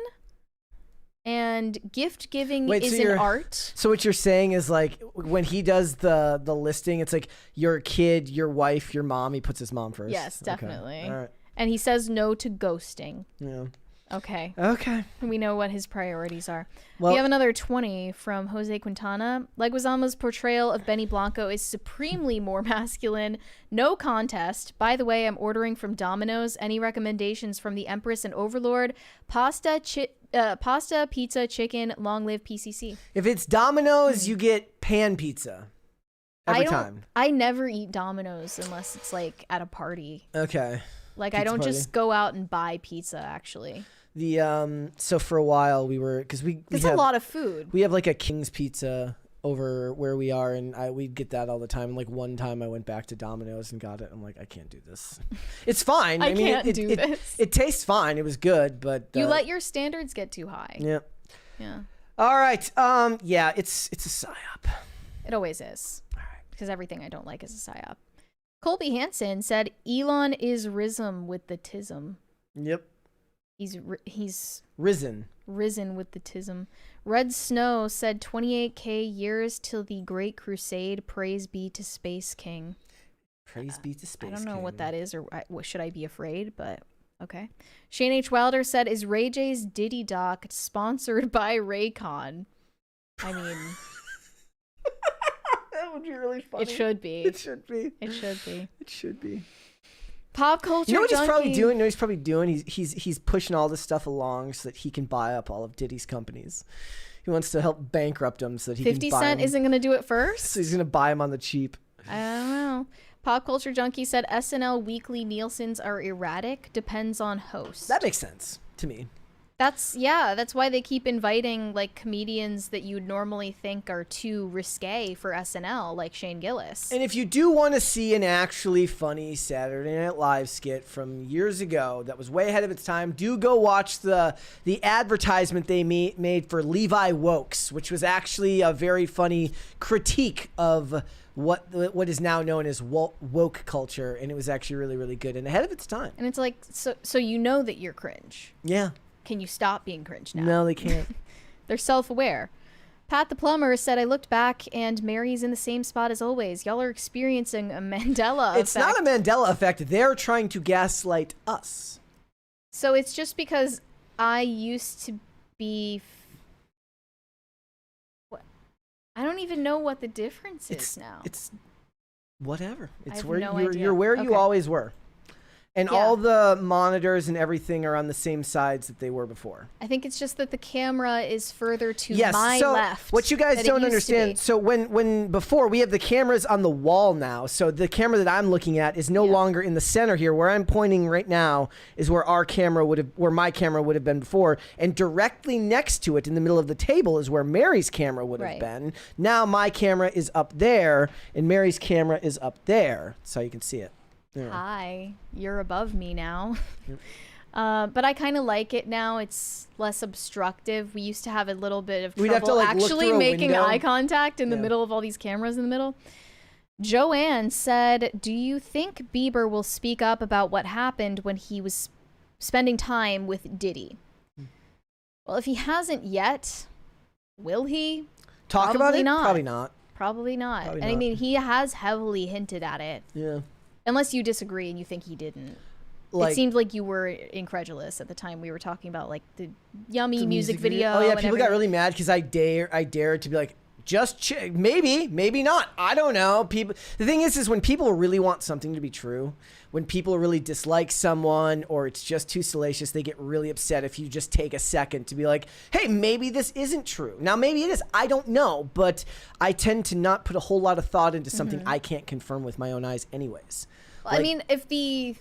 And gift giving is an art. So what you're saying is like when he does the listing, it's like your kid, your wife, your mom. He puts his mom first. Yes, definitely. Okay. All right. And he says no to ghosting. Yeah. Okay. We know what his priorities are. Well, we have another 20 from Jose Quintana. Leguizamo's portrayal of Benny Blanco is supremely more masculine. No contest. By the way, I'm ordering from Domino's. Any recommendations from the Empress and Overlord? Pasta, pizza, chicken, long live PCC. If it's Domino's, you get pan pizza every time. I never eat Domino's unless it's like at a party. Okay. Like, Pizza I don't party. just go out and buy pizza, actually. So for a while we were, because It's a lot of food. We have like a King's Pizza over where we are, and we'd get that all the time. And like one time I went back to Domino's and got it. I'm like, I can't do this. It's fine. I mean, can't do this. It tastes fine. It was good, but You let your standards get too high. Yeah. Yeah. All right. Yeah, it's a psyop. It always is. Because everything I don't like is a psyop. Colby Hansen said Elon is risen with the tism. Yep. He's risen with the tism. Red Snow said 28K years till the Great Crusade. Praise be to Space King. Praise be to Space King. I don't know what that is, or should I be afraid? But okay. Shane H. Wilder said, "Is Ray J's Diddy doc sponsored by Raycon?" I mean, that would be really funny. It should be. It should be. It should be. It should be. Pop culture. You know what junkie. he's probably doing? You know what he's probably doing? He's pushing all this stuff along so that he can buy up all of Diddy's companies. He wants to help bankrupt them so that he 50 can buy Cent them. isn't going to do it first? So he's going to buy them on the cheap. I don't know. Pop Culture Junkie said SNL weekly Nielsen's are erratic. Depends on host. That makes sense to me. That's why they keep inviting like comedians that you'd normally think are too risque for SNL, like Shane Gillis. And if you do want to see an actually funny Saturday Night Live skit from years ago that was way ahead of its time, do go watch the advertisement they made for Levi Wokes, which was actually a very funny critique of what is now known as woke culture, and it was actually really, really good and ahead of its time. And it's like, so you know that you're cringe. Yeah. Can you stop being cringe now? No, they can't. They're self-aware. Pat the Plumber said, I looked back and Mary's in the same spot as always. Y'all are experiencing a Mandela effect. It's not a Mandela effect. They're trying to gaslight us. So it's just because I used to be... I don't even know what the difference is now. It's whatever. It's have where no you're idea. where you Okay. always were. And Yeah. all the monitors and everything are on the same sides that they were before. I think it's just that the camera is further to Yes, my so left. what you guys than it don't used to be. understand, so when before we have the cameras on the wall now, so the camera that I'm looking at is no longer in the center here. Where I'm pointing right now is where my camera would have been before, and directly next to it in the middle of the table is where Mary's camera would have Right. been. Now my camera is up there and Mary's camera is up there, so you can see it. Yeah. Hi, you're above me now. But I kind of like it now. It's less obstructive. We used to have a little bit of We'd have to, trouble like, look actually through a making window. eye contact in the Yeah. middle of all these cameras in the middle. Joanne said, do you think Bieber will speak up about what happened when he was spending time with Diddy? Well, if he hasn't yet, will he? Talk about Probably it? not. Probably not. Probably not. Probably And I not. mean, he has heavily hinted at it. Yeah. Unless you disagree and you think he didn't. Like- it seemed like you were incredulous at the time we were talking about like the yummy The music video. Oh yeah, and people got everything. really mad because I dared to be like, just maybe not. I don't know. People. The thing is when people really want something to be true, when people really dislike someone or it's just too salacious, they get really upset if you just take a second to be like, hey, maybe this isn't true. Now maybe it is. I don't know, but I tend to not put a whole lot of thought into something I can't confirm with my own eyes, anyways. Well, I mean, if the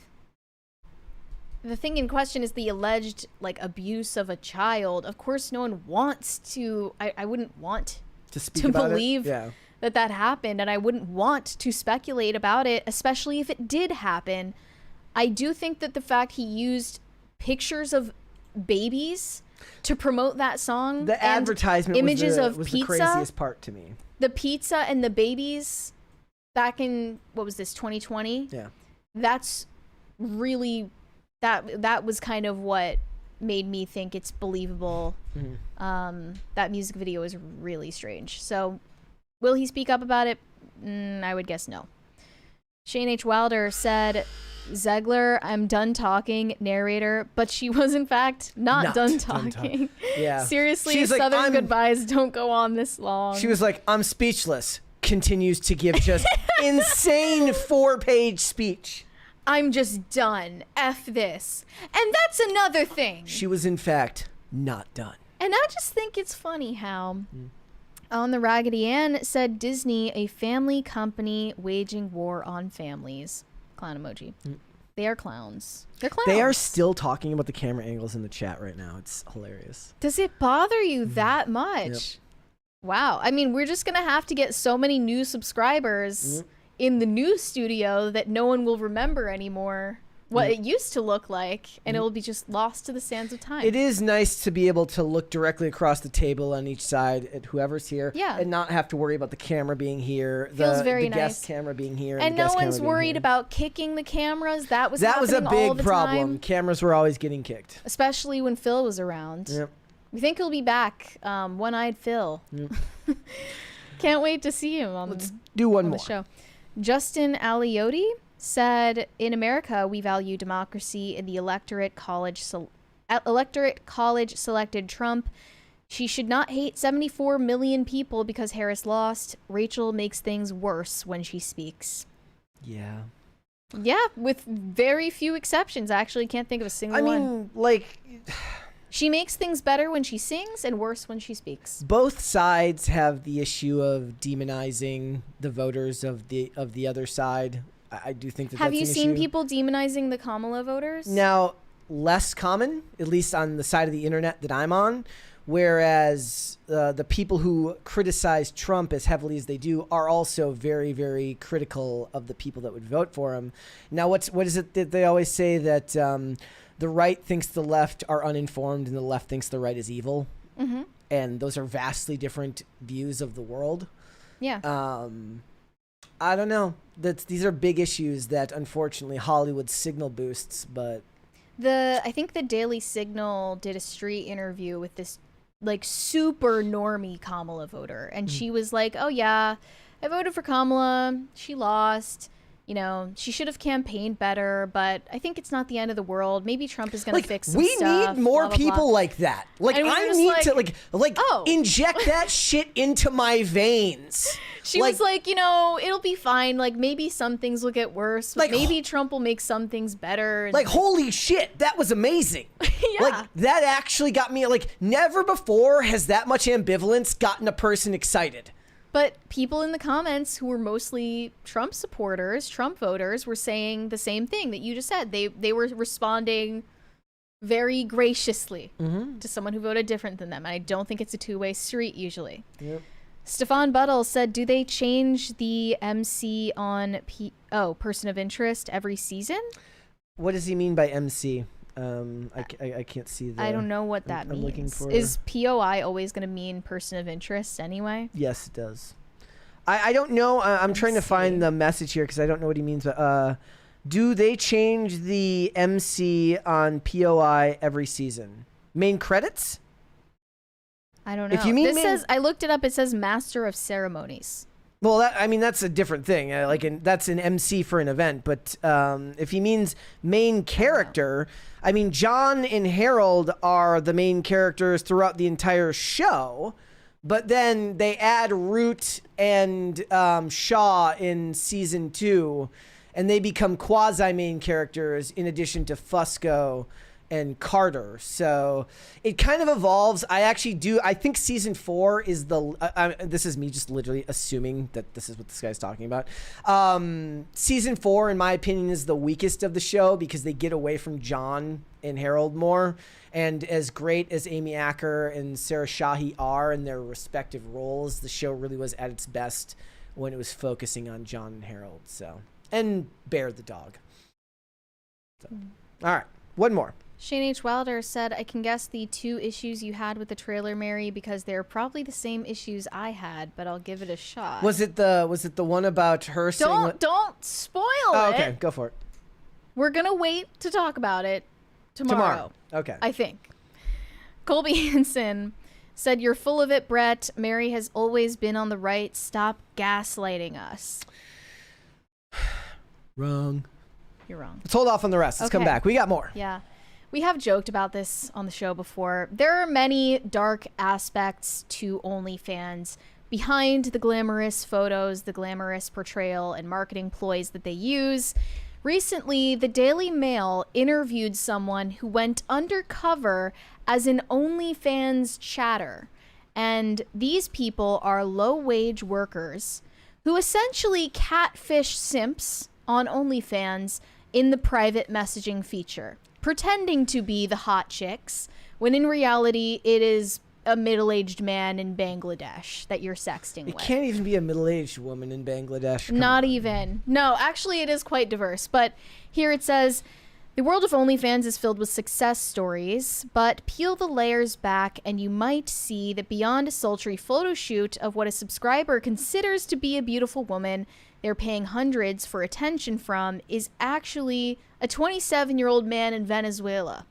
thing in question is the alleged like abuse of a child, of course no one wants to. I wouldn't want to speak to about it? believe Yeah. that happened, and I wouldn't want to speculate about it, especially if it did happen. I do think that the fact he used pictures of babies to promote that song, The and advertisement images was of the pizza, craziest part to me. the pizza and the babies back in, what was this, 2020? Yeah. That's really, that was kind of what made me think it's believable. That music video is really strange. So will he speak up about it? I would guess no. Shane H. Wilder said, Zegler, I'm done talking, narrator, but she was in fact not done talking. Yeah. Seriously, She's like, Southern goodbyes don't go on this long. She was like, I'm speechless. Continues to give just insane 4-page speech. I'm just done. F this. And that's another thing. She was in fact not done. And I just think it's funny how on the Raggedy Ann said Disney, a family company waging war on families. Clown emoji. They are clowns. They're clowns. They are still talking about the camera angles in the chat right now. It's hilarious. Does it bother you that much? Yep. Wow. I mean, we're just going to have to get so many new subscribers in the new studio that no one will remember anymore what it used to look like, and it will be just lost to the sands of time. It is nice to be able to look directly across the table on each side at whoever's here, and not have to worry about the camera being here, Feels very the nice. guest camera being here, and the no guest one's camera being worried here. about kicking the cameras. That was a happening all big the problem. time, Cameras were always getting kicked, especially when Phil was around. Yep. We think he'll be back. One-eyed Phil. Yep. Can't wait to see him on, Let's do one on more. the show. Justin Aliotti said, in America, we value democracy, and the electorate college selected Trump. She should not hate 74 million people because Harris lost. Rachel makes things worse when she speaks. Yeah. Yeah, with very few exceptions. I actually can't think of a single one. I mean, like... She makes things better when she sings and worse when she speaks. Both sides have the issue of demonizing the voters of the other side. I do think that Have that's you an seen issue. people demonizing the Kamala voters? Now, less common, at least on the side of the internet that I'm on, whereas the people who criticize Trump as heavily as they do are also very, very critical of the people that would vote for him. Now, what is it that they always say, that the right thinks the left are uninformed and the left thinks the right is evil? Mm-hmm. And those are vastly different views of the world. Yeah. I don't know. These are big issues that unfortunately Hollywood signal boosts, but I think the Daily Signal did a street interview with this like super normie Kamala voter, and she was like, "Oh yeah, I voted for Kamala. She lost. You know, she should have campaigned better, but I think it's not the end of the world. Maybe Trump is going to fix some we stuff." need more blah, blah, people blah. like that. Like, And we were I just need like, to oh. inject that shit into my veins. She was like, you know, it'll be fine. Like, maybe some things will get worse. But Like, maybe Trump will make some things better. And like, holy shit, that was amazing. yeah. Like, that actually got me, like, never before has that much ambivalence gotten a person excited. But people in the comments who were mostly Trump supporters, Trump voters, were saying the same thing that you just said. They were responding very graciously to someone who voted different than them. And I don't think it's a two-way street usually. Yep. Stefan Buttle said, do they change the MC on person of interest every season? What does he mean by MC? I can't see that. I don't know what that means. I'm looking for... Is POI always going to mean person of interest anyway? Yes, it does. I don't know. I'm trying to find the message here because I don't know what he means. But do they change the MC on POI every season? Main credits? I don't know. If you mean I looked it up. It says Master of Ceremonies. Well, that's a different thing. That's an MC for an event. But if he means main character, I mean, John and Harold are the main characters throughout the entire show. But then they add Root and Shaw in season 2, and they become quasi-main characters in addition to Fusco and Carter. So it kind of evolves. I think season 4 is this is me just literally assuming that this is what this guy's talking about. Season 4, in my opinion, is the weakest of the show because they get away from John and Harold more. And as great as Amy Acker and Sarah Shahi are in their respective roles, the show really was at its best when it was focusing on John and Harold. So, and Bear the dog. So. All right, one more. Shane H. Wilder said, I can guess the 2 issues you had with the trailer, Mary, because they're probably the same issues I had, but I'll give it a shot. Was it the one about her saying... Don't spoil Oh, it. okay, go for it. We're going to wait to talk about it tomorrow. Okay. I think. Colby Hansen said, you're full of it, Brett. Mary has always been on the right. Stop gaslighting us. Wrong. You're wrong. Let's hold off on the rest. Let's come Okay. back. We got more. Yeah. We have joked about this on the show before. There are many dark aspects to OnlyFans behind the glamorous photos, the glamorous portrayal, and marketing ploys that they use. Recently, the Daily Mail interviewed someone who went undercover as an OnlyFans chatter. And these people are low-wage workers who essentially catfish simps on OnlyFans in the private messaging feature, pretending to be the hot chicks, when in reality it is a middle-aged man in Bangladesh that you're sexting It with. can't even be a middle-aged woman in Bangladesh. Come Not on. even. No, actually it is quite diverse. But here it says, the world of OnlyFans is filled with success stories, but peel the layers back and you might see that beyond a sultry photo shoot of what a subscriber considers to be a beautiful woman they're paying hundreds for attention from is actually a 27-year-old man in Venezuela.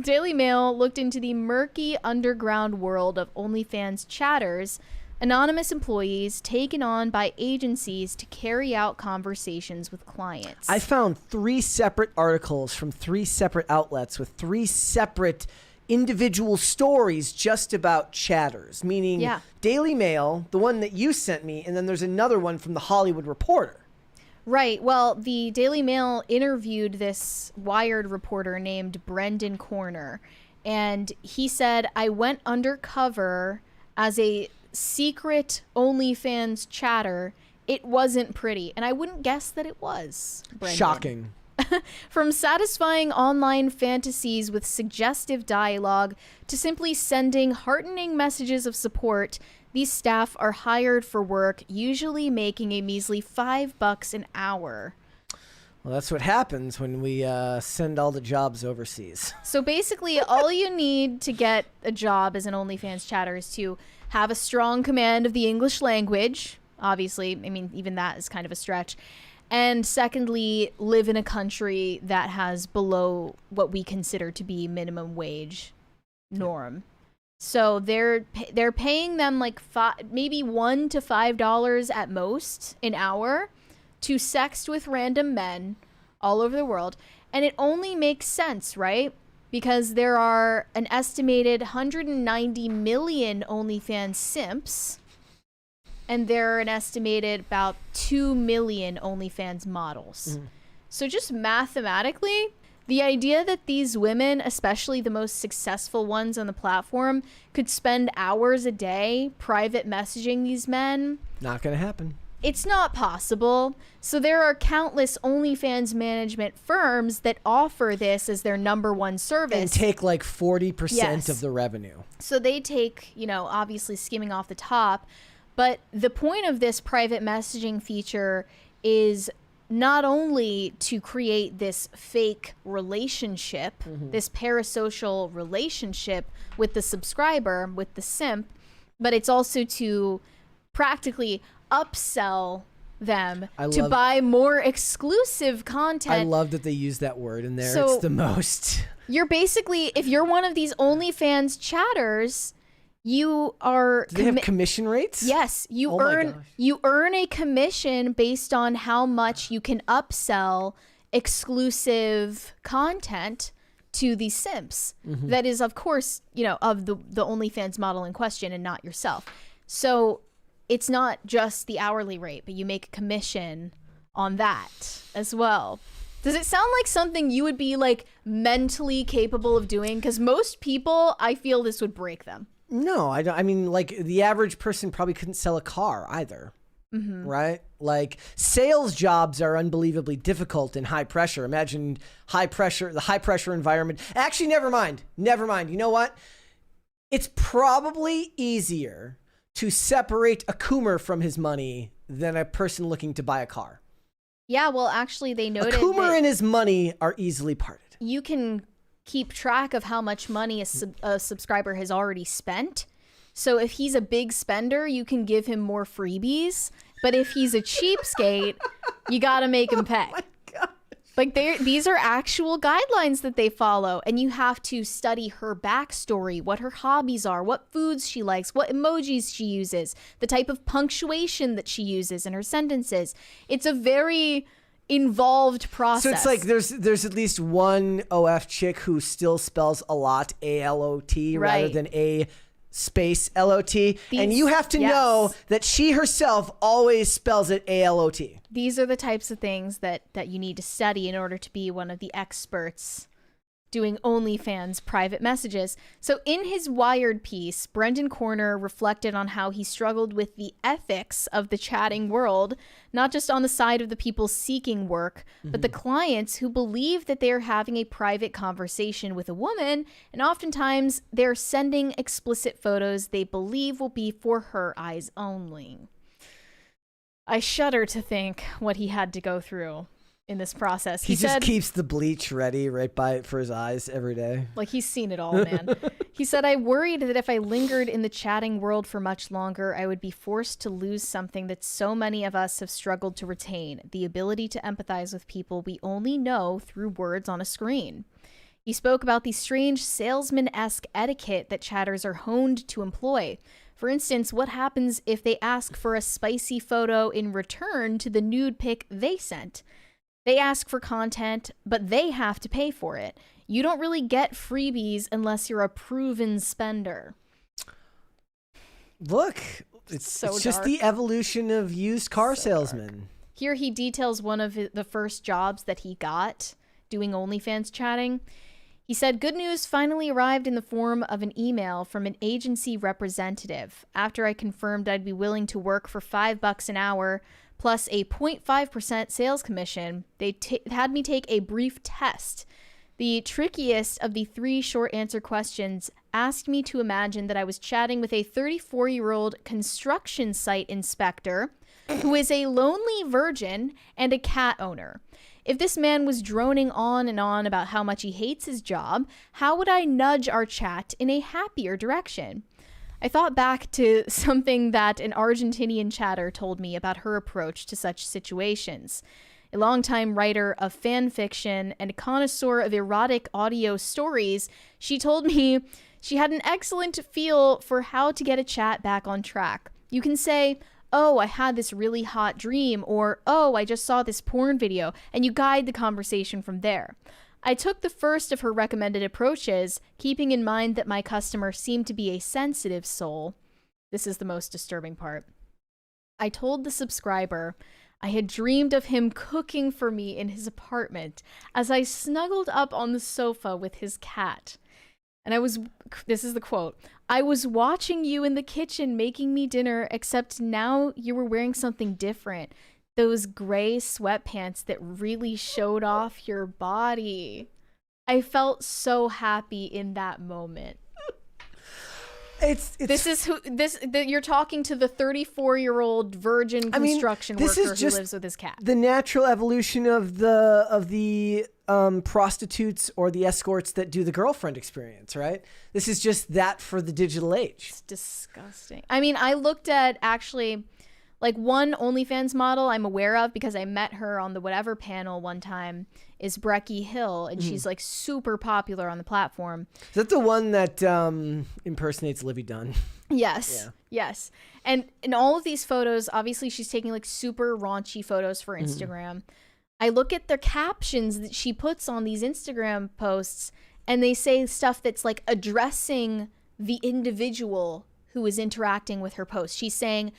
Daily Mail looked into the murky underground world of OnlyFans chatters, anonymous employees taken on by agencies to carry out conversations with clients. I found 3 separate articles from 3 separate outlets with 3 separate individual stories just about chatters, meaning Yeah. Daily Mail, the one that you sent me, and then there's another one from the Hollywood Reporter. Right. Well, the Daily Mail interviewed this Wired reporter named Brendan Corner, and he said, I went undercover as a secret OnlyFans chatter. It wasn't pretty, and I wouldn't guess that it was. Brendan. Shocking. From satisfying online fantasies with suggestive dialogue to simply sending heartening messages of support, these staff are hired for work, usually making a measly $5 an hour. Well, that's what happens when we send all the jobs overseas. So basically, all you need to get a job as an OnlyFans chatter is to have a strong command of the English language. Obviously, I mean, even that is kind of a stretch. And secondly, live in a country that has below what we consider to be minimum wage norm. So they're paying them like maybe $1 to $5 at most an hour to sext with random men all over the world. And it only makes sense, right? Because there are an estimated 190 million OnlyFans simps, and there are an estimated about 2 million OnlyFans models. So just mathematically, the idea that these women, especially the most successful ones on the platform, could spend hours a day private messaging these men, Not going to happen. it's not possible. So there are countless OnlyFans management firms that offer this as their #1 service. And take like 40% Yes. of the revenue. So they take, obviously skimming off the top. But the point of this private messaging feature is not only to create this fake relationship, this parasocial relationship with the subscriber, with the simp, but it's also to practically upsell them to buy more exclusive content. I love that they use that word in there. So- It's the most. You're basically, if you're one of these OnlyFans chatters, you are... Do they have commission rates? Yes, you Oh my earn gosh. you earn a commission based on how much you can upsell exclusive content to these simps. That is, of course, of the OnlyFans model in question and not yourself. So it's not just the hourly rate, but you make a commission on that as well. Does it sound like something you would be like mentally capable of doing? Because most people, I feel this would break them. No, I don't. I mean, like the average person probably couldn't sell a car either. Right? Like sales jobs are unbelievably difficult in high pressure. Imagine the high pressure environment. Actually, never mind. You know what? It's probably easier to separate a coomer from his money than a person looking to buy a car. Yeah, well, actually, they A noted coomer that and his money are easily parted. you can keep track of how much money a subscriber has already spent. So if he's a big spender, you can give him more freebies. But if he's a cheapskate, you got to make him pay. Like these are actual guidelines that they follow, and you have to study her backstory, what her hobbies are, what foods she likes, what emojis she uses, the type of punctuation that she uses in her sentences. It's a very involved process. So it's like there's at least one OF chick who still spells a lot A-L-O-T rather Right. than A space L-O-T. And These- you have to yes. know that she herself always spells it A-L-O-T. These are the types of things that you need to study in order to be one of the experts doing OnlyFans private messages. So in his Wired piece, Brendan Corner reflected on how he struggled with the ethics of the chatting world, not just on the side of the people seeking work, but the clients who believe that they are having a private conversation with a woman, and oftentimes they're sending explicit photos they believe will be for her eyes only. I shudder to think what he had to go through in this process. He just keeps the bleach ready right by it for his eyes every day. Like, he's seen it all, man. He said, I worried that if I lingered in the chatting world for much longer, I would be forced to lose something that so many of us have struggled to retain, the ability to empathize with people we only know through words on a screen. He spoke about the strange salesman-esque etiquette that chatters are honed to employ. For instance, what happens if they ask for a spicy photo in return to the nude pic they sent? They ask for content, but they have to pay for it. You don't really get freebies unless you're a proven spender. Look, it's just the evolution of used car salesmen. Here he details one of the first jobs that he got doing OnlyFans chatting. He said, good news finally arrived in the form of an email from an agency representative. After I confirmed I'd be willing to work for $5 an hour, plus a 0.5% sales commission, they had me take a brief test. The trickiest of the 3 short answer questions asked me to imagine that I was chatting with a 34-year-old construction site inspector who is a lonely virgin and a cat owner. If this man was droning on and on about how much he hates his job, how would I nudge our chat in a happier direction? I thought back to something that an Argentinian chatter told me about her approach to such situations. A longtime writer of fan fiction and a connoisseur of erotic audio stories, she told me she had an excellent feel for how to get a chat back on track. You can say, oh, I had this really hot dream, or, oh, I just saw this porn video, and you guide the conversation from there. I took the first of her recommended approaches, keeping in mind that my customer seemed to be a sensitive soul. This is the most disturbing part. I told the subscriber I had dreamed of him cooking for me in his apartment as I snuggled up on the sofa with his cat. And this is the quote, I was watching you in the kitchen making me dinner, except now you were wearing something different. Those gray sweatpants that really showed off your body. I felt so happy in that moment. You're talking to the 34-year-old virgin construction worker who lives with his cat. The natural evolution of the prostitutes or the escorts that do the girlfriend experience, right? This is just that for the digital age. It's disgusting. I mean, I looked at actually like one OnlyFans model I'm aware of because I met her on the whatever panel one time is Brecky Hill, and she's like super popular on the platform. Is that the one that impersonates Livy Dunn? Yes. Yeah. Yes. And in all of these photos, obviously she's taking like super raunchy photos for Instagram. I look at the captions that she puts on these Instagram posts, and they say stuff that's like addressing the individual who is interacting with her post. She's saying,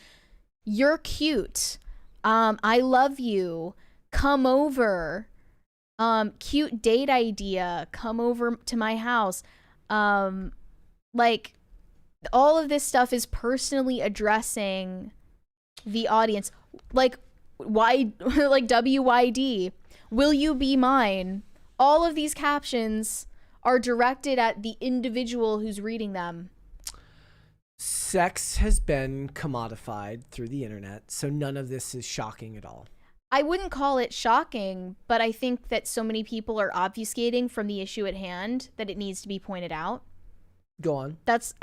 you're cute. I love you. Come over. Cute date idea. Come over to my house. Like all of this stuff is personally addressing the audience. Like like WYD. Will you be mine? All of these captions are directed at the individual who's reading them. Sex has been commodified through the internet, so none of this is shocking at all. I wouldn't call it shocking, but I think that so many people are obfuscating from the issue at hand that it needs to be pointed out. Go on. That's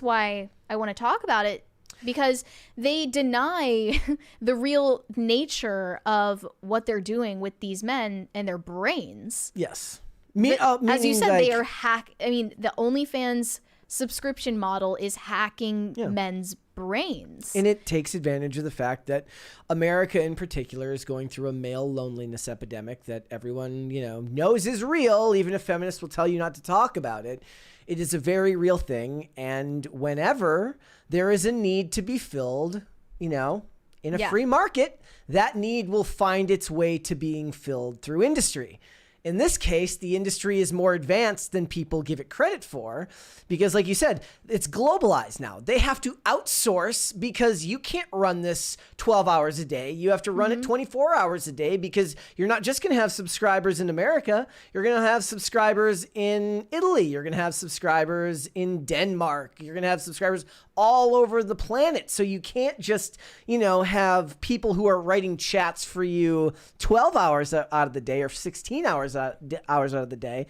why I want to talk about it, because they deny the real nature of what they're doing with these men and their brains. Yes. As you said, they are the OnlyFans subscription model is hacking men's brains. And it takes advantage of the fact that America in particular is going through a male loneliness epidemic that everyone, knows is real, even if feminists will tell you not to talk about it. It is a very real thing. And whenever there is a need to be filled, in a free market, that need will find its way to being filled through industry. In this case, the industry is more advanced than people give it credit for because, like you said, it's globalized now. They have to outsource because you can't run this 12 hours a day. You have to run it 24 hours a day because you're not just going to have subscribers in America. You're going to have subscribers in Italy. You're going to have subscribers in Denmark. You're going to have subscribers all over the planet. So you can't just, have people who are writing chats for you 12 hours out of the day or 16 hours out of the day.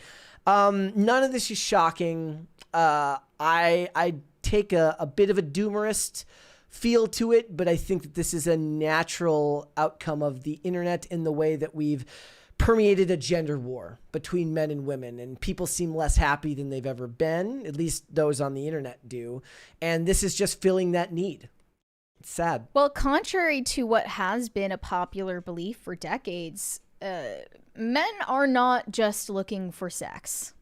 None of this is shocking. I take a bit of a doomerist feel to it, but I think that this is a natural outcome of the internet in the way that we've permeated a gender war between men and women, and people seem less happy than they've ever been. At least those on the internet do. And this is just filling that need. It's sad. Well, contrary to what has been a popular belief for decades, men are not just looking for sex.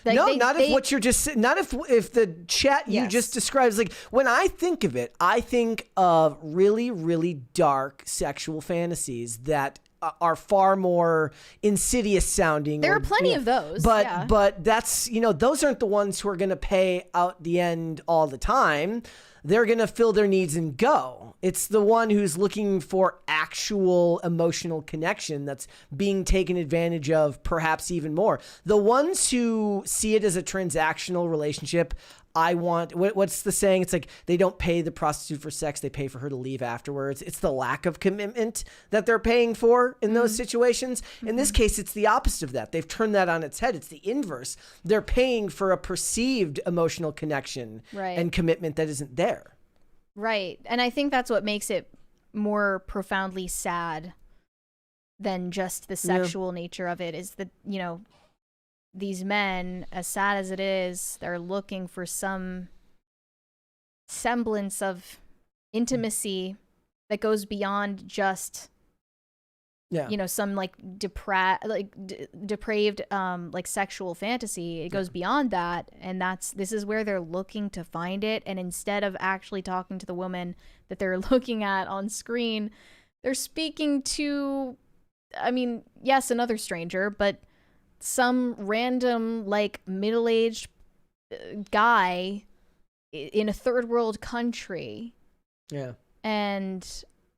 Like if what you're just not if the chat you just described. Like when I think of it, I think of really, really dark sexual fantasies that are far more insidious sounding. There are plenty of those, but that's those aren't the ones who are going to pay out the end all the time. They're going to fill their needs and go. It's the one who's looking for actual emotional connection that's being taken advantage of, perhaps even more. The ones who see it as a transactional relationship, what's the saying? It's like they don't pay the prostitute for sex, they pay for her to leave afterwards. It's the lack of commitment that they're paying for in those situations. In this case, it's the opposite of that. They've turned that on its head. It's the inverse. They're paying for a perceived emotional connection and commitment that isn't there. Right. And I think that's what makes it more profoundly sad than just the sexual nature of it, is that, these men, as sad as it is, they're looking for some semblance of intimacy that goes beyond just, some depraved sexual fantasy. It goes beyond that, and this is where they're looking to find it. And instead of actually talking to the woman that they're looking at on screen, they're speaking to, yes, another stranger, but some random middle-aged guy in a third world country. Yeah. And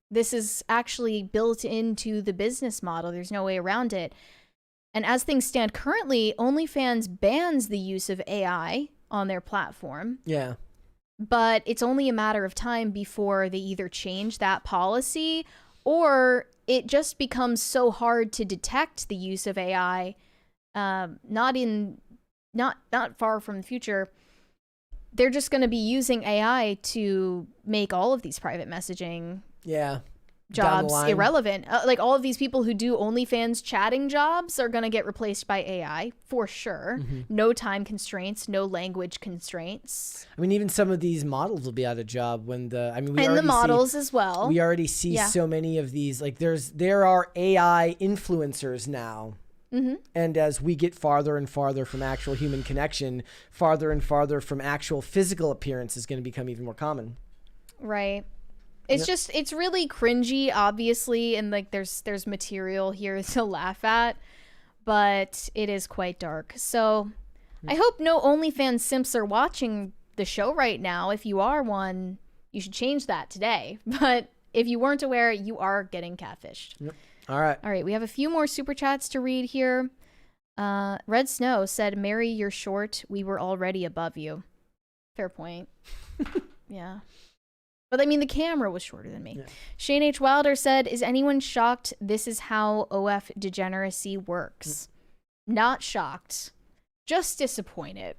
this is actually built into the business model. There's no way around it. And as things stand currently, OnlyFans bans the use of AI on their platform. Yeah. But it's only a matter of time before they either change that policy or it just becomes so hard to detect the use of AI. Not far from the future, they're just going to be using AI to make all of these private messaging jobs irrelevant. All of these people who do OnlyFans chatting jobs are going to get replaced by AI for sure. No time constraints, no language constraints. Even some of these models will be out of job when the models as well. We already see so many of these. There are AI influencers now. And as we get farther and farther from actual human connection, farther and farther from actual physical appearance is going to become even more common. Right. It's it's really cringy, obviously, and there's material here to laugh at, but it is quite dark. So I hope no OnlyFans simps are watching the show right now. If you are one, you should change that today. But if you weren't aware, you are getting catfished. Yep. All right. We have a few more super chats to read here. Red Snow said, "Mary, you're short. We were already above you." Fair point. Yeah. But the camera was shorter than me. Yeah. Shane H. Wilder said, "Is anyone shocked this is how OF degeneracy works?" Not shocked. Just disappointed.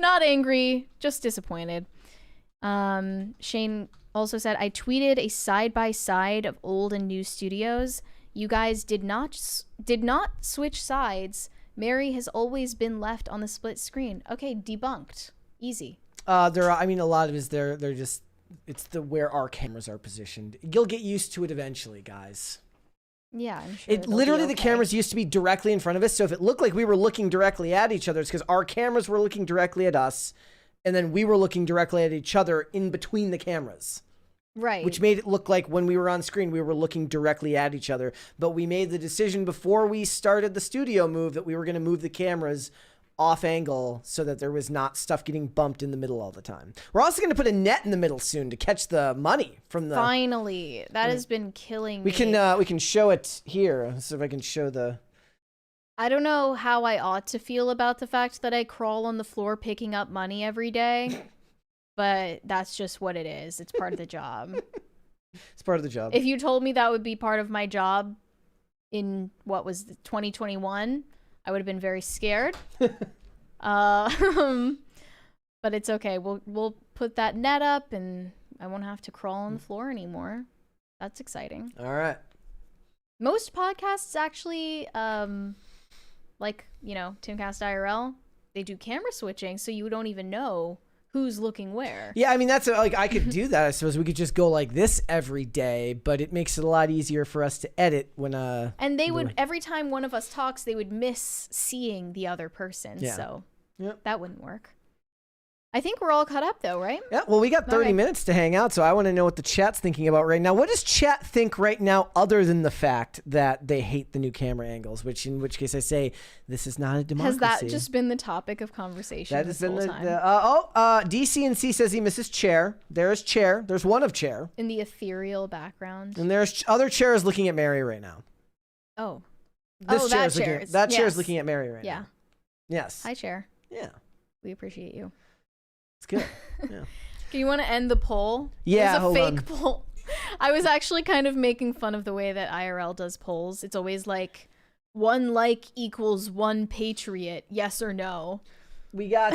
Not angry. Just disappointed. Shane also said, "I tweeted a side-by-side of old and new studios. You guys did not switch sides. Mary has always been left on the split screen." Okay, debunked. Easy. A lot of it is they're just, it's where our cameras are positioned. You'll get used to it eventually, guys. Yeah, I'm sure. The cameras used to be directly in front of us. So if it looked like we were looking directly at each other, it's because our cameras were looking directly at us. And then we were looking directly at each other in between the cameras. Right. Which made it look like when we were on screen, we were looking directly at each other. But we made the decision before we started the studio move that we were going to move the cameras off angle so that there was not stuff getting bumped in the middle all the time. We're also going to put a net in the middle soon to catch the money from the... Finally. That has been killing me. We can show it here. So if I can show the... I don't know how I ought to feel about the fact that I crawl on the floor picking up money every day. But that's just what it is. It's part of the job. It's part of the job. If you told me that would be part of my job in, 2021, I would have been very scared. But it's okay. We'll put that net up and I won't have to crawl on the floor anymore. That's exciting. All right. Most podcasts actually, like, Timcast IRL, they do camera switching, so you don't even know who's looking where. Yeah, I mean, that's I could do that. I suppose we could just go like this every day, but it makes it a lot easier for us to edit when and they would every time one of us talks, they would miss seeing the other person. Yeah. So Yep. that wouldn't work. I think we're all caught up though, right? Yeah, well, we got 30 minutes to hang out, so I want to know what the chat's thinking about right now. What does chat think right now other than the fact that they hate the new camera angles, in which case I say this is not a democracy. Has that just been the topic of conversation That this has been whole time? DCNC says he misses Chair. There's Chair. There's one of Chair. In the ethereal background. And there's other chairs looking at Mary right now. Oh. This chair that is looking chair. that chair is Yes. looking at Mary right Yeah. now. Yes. Hi, Chair. Yeah. We appreciate you. It's good. Yeah. Do you want to end the poll? Yeah, There's a hold fake on. poll. I was actually kind of making fun of the way that IRL does polls. It's always like 1 like equals 1 patriot, yes or no. We got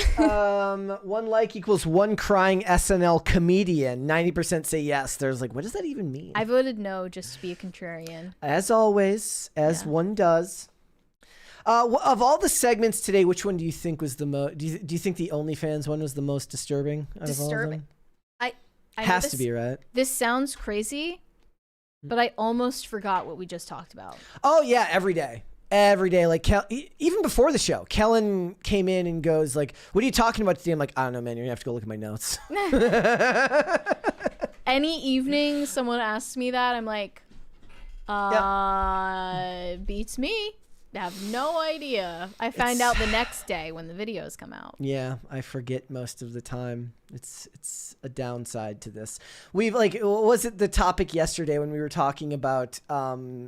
1 like equals 1 crying SNL comedian. 90% say yes. There's like, what does that even mean? I voted no just to be a contrarian. As always, as one does. Of all the segments today, which one do you think was the most? Do you think the OnlyFans one was the most disturbing? Out of all of Disturbing. them? I know Has this- to be, right? This sounds crazy, but I almost forgot what we just talked about. Oh yeah, every day. Every day, like even before the show, Kellen came in and goes like, "What are you talking about today?" I'm like, "I don't know, man. You're gonna have to go look at my notes." Any evening someone asks me that, I'm like, beats me. I have no idea. I find out the next day when the videos come out. Yeah, I forget most of the time. It's a downside to this. We've like, was it the topic yesterday when we were talking about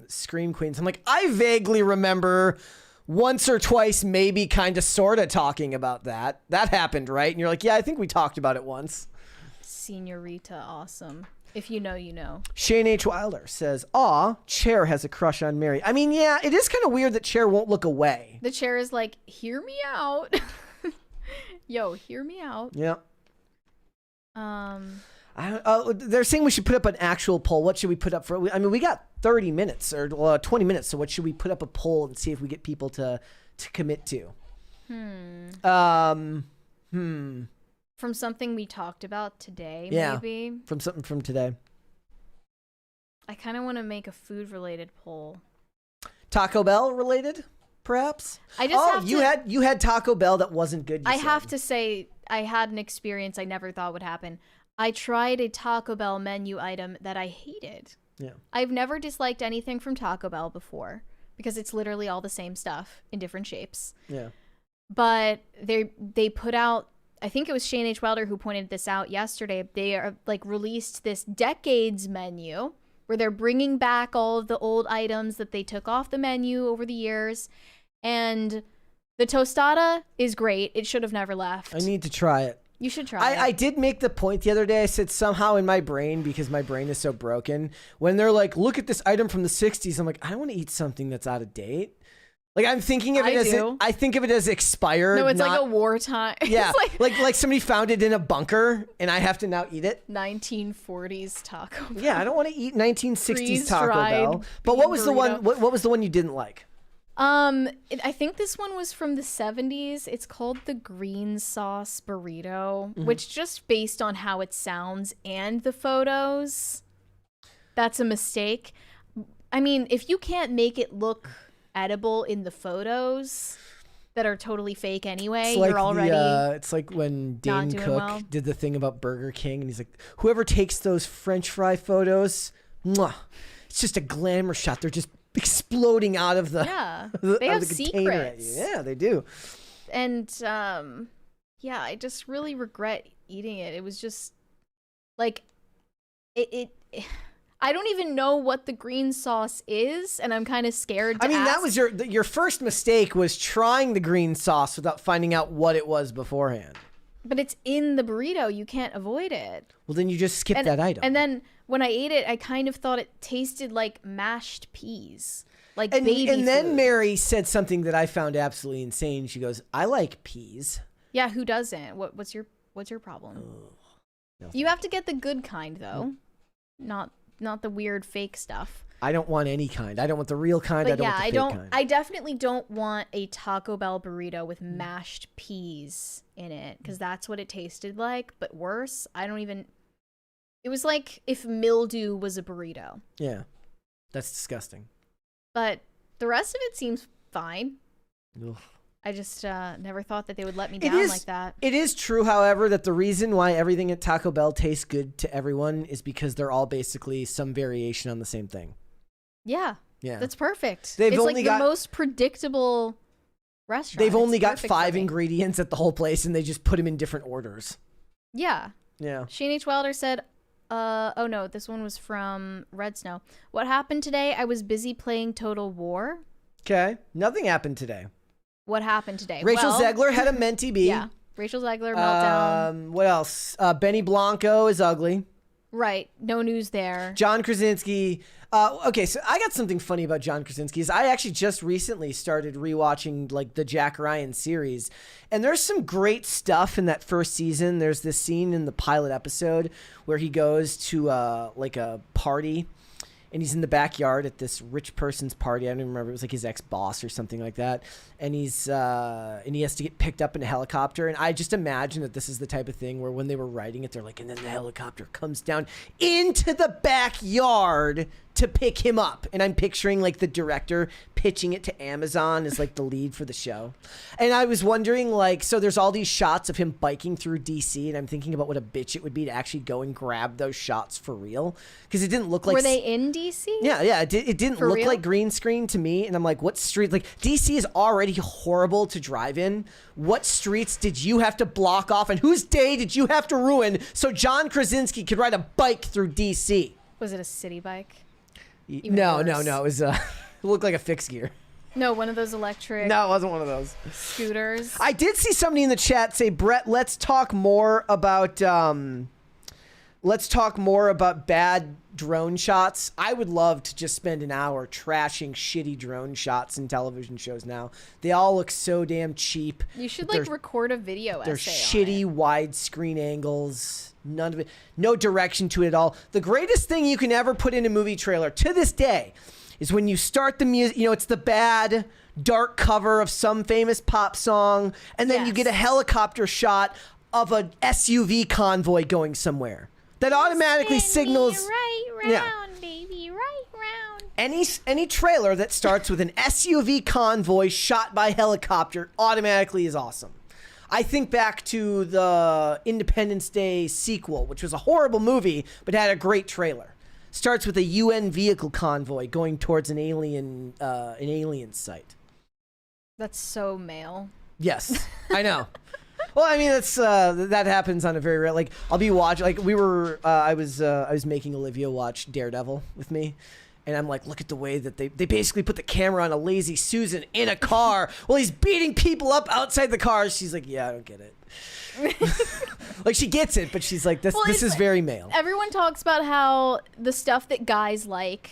Scream Queens? I'm like, I vaguely remember once or twice, maybe kind of sort of talking about that. That happened, right? And you're like, yeah, I think we talked about it once. Senorita, awesome. If you know, you know. Shane H. Wilder says, "Aw, Cher has a crush on Mary." I mean, yeah, it is kind of weird that Cher won't look away. The chair is like, hear me out. Yo, hear me out. Yeah. They're saying we should put up an actual poll. What should we put up for? I mean, we got 30 minutes or 20 minutes. So what should we put up a poll and see if we get people to commit to? From something we talked about today, Yeah. maybe. From something from today. I kind of want to make a food-related poll. Taco Bell related, perhaps? I just have you had Taco Bell that wasn't good. I have to say, I had an experience I never thought would happen. I tried a Taco Bell menu item that I hated. Yeah. I've never disliked anything from Taco Bell before because it's literally all the same stuff in different shapes. Yeah. But they put out, I think it was Shane H. Wilder who pointed this out yesterday. They are like released this decades menu where they're bringing back all of the old items that they took off the menu over the years. And the tostada is great. It should have never left. I need to try it. You should try it. I did make the point the other day. I said somehow in my brain, because my brain is so broken, when they're like, look at this item from the 60s, I'm like, I don't want to eat something that's out of date. Like I'm thinking of it I think of it as expired. No, it's like a wartime. Yeah, It's like somebody found it in a bunker and I have to now eat it. 1940s Taco Bell. Yeah, I don't want to eat 1960s Taco Freeze-dried Bell. But what was the one? burrito. What was the one you didn't like? I think this one was from the 70s. It's called the green sauce burrito, which just based on how it sounds and the photos, that's a mistake. I mean, if you can't make it look edible in the photos, that are totally fake anyway. It's like You're already it's like when not Dane doing Cook well. did the thing about Burger King, and he's like, whoever takes those French fry photos, mwah, it's just a glamour shot. They're just exploding out of the Yeah, the, they out have of the container at you. secrets. Yeah, they do. And yeah, I just really regret eating it. It was just like it I don't even know what the green sauce is, and I'm kind of scared to I mean, that ask. was your first mistake was trying the green sauce without finding out what it was beforehand. But it's in the burrito. You can't avoid it. Well, then you just skip that item. And then when I ate it, I kind of thought it tasted like mashed peas, like and baby then food. Mary said something that I found absolutely insane. She goes, "I like peas." Yeah, who doesn't? What's your problem? You have to get the good kind though, not the weird fake stuff. I don't want any kind. I don't want the real kind. But I don't yeah, want the I fake don't. kind. I definitely don't want a Taco Bell burrito with mashed peas in it because that's what it tasted like. But worse, I don't even. It was like if mildew was a burrito. Yeah, that's disgusting. But the rest of it seems fine. Ugh. I just never thought that they would let me down like that. It is true, however, that the reason why everything at Taco Bell tastes good to everyone is because they're all basically some variation on the same thing. Yeah. Yeah. That's perfect. They've it's only like got- the most predictable restaurant. They've only It's got perfect 5 for me. ingredients at the whole place, and they just put them in different orders. Yeah. Yeah. Shane H. Wilder said, oh no, this one was from Red Snow. What happened today? I was busy playing Total War. Okay. Nothing happened today. What happened today? Rachel Well, Zegler had a mentee bee. Yeah. Rachel Zegler, meltdown. What else? Benny Blanco is ugly. Right. No news there. John Krasinski. Okay, so I got something funny about John Krasinski. Is I actually just recently started rewatching like the Jack Ryan series, and there's some great stuff in that first season. There's this scene in the pilot episode where he goes to like a party, and he's in the backyard at this rich person's party. I don't even remember. It was like his ex-boss or something like that. And he has to get picked up in a helicopter. And I just imagine that this is the type of thing where when they were writing it, they're like, and then the helicopter comes down into the backyard to pick him up. And I'm picturing like the director pitching it to Amazon as like the lead for the show. And I was wondering like, so there's all these shots of him biking through DC, and I'm thinking about what a bitch it would be to actually go and grab those shots for real. Because it didn't look like... Were they in DC? Yeah, it didn't For look real? like green screen to me. And I'm like, what street? Like, DC is already horrible to drive in. What streets did you have to block off? And whose day did you have to ruin so John Krasinski could ride a bike through DC? Was it a city bike? No. worse. It was it looked like a fixed gear. No, one of those electric No, it wasn't one of those. scooters. I did see somebody in the chat say, Brett, let's talk more about bad drone shots. I would love to just spend an hour trashing shitty drone shots in television shows now. They all look so damn cheap. You should They're- like record a video They're essay shitty widescreen angles. None of it. No direction to it at all. The greatest thing you can ever put in a movie trailer to this day is when you start the music. You know, it's the bad dark cover of some famous pop song, and then you get a helicopter shot of an SUV convoy going somewhere. That automatically signals. Right round, baby, right round. Any trailer that starts with an SUV convoy shot by helicopter automatically is awesome. I think back to the Independence Day sequel, which was a horrible movie, but had a great trailer. Starts with a UN vehicle convoy going towards an alien site. That's so male. Yes, I know. Well, I mean, that's that happens on a very rare. Like, I'll be watching. Like, I was making Olivia watch Daredevil with me, and I'm like, look at the way that they basically put the camera on a lazy Susan in a car while he's beating people up outside the car. She's like, yeah, I don't get it. Like, she gets it, but she's like, this is very male. Everyone talks about how the stuff that guys like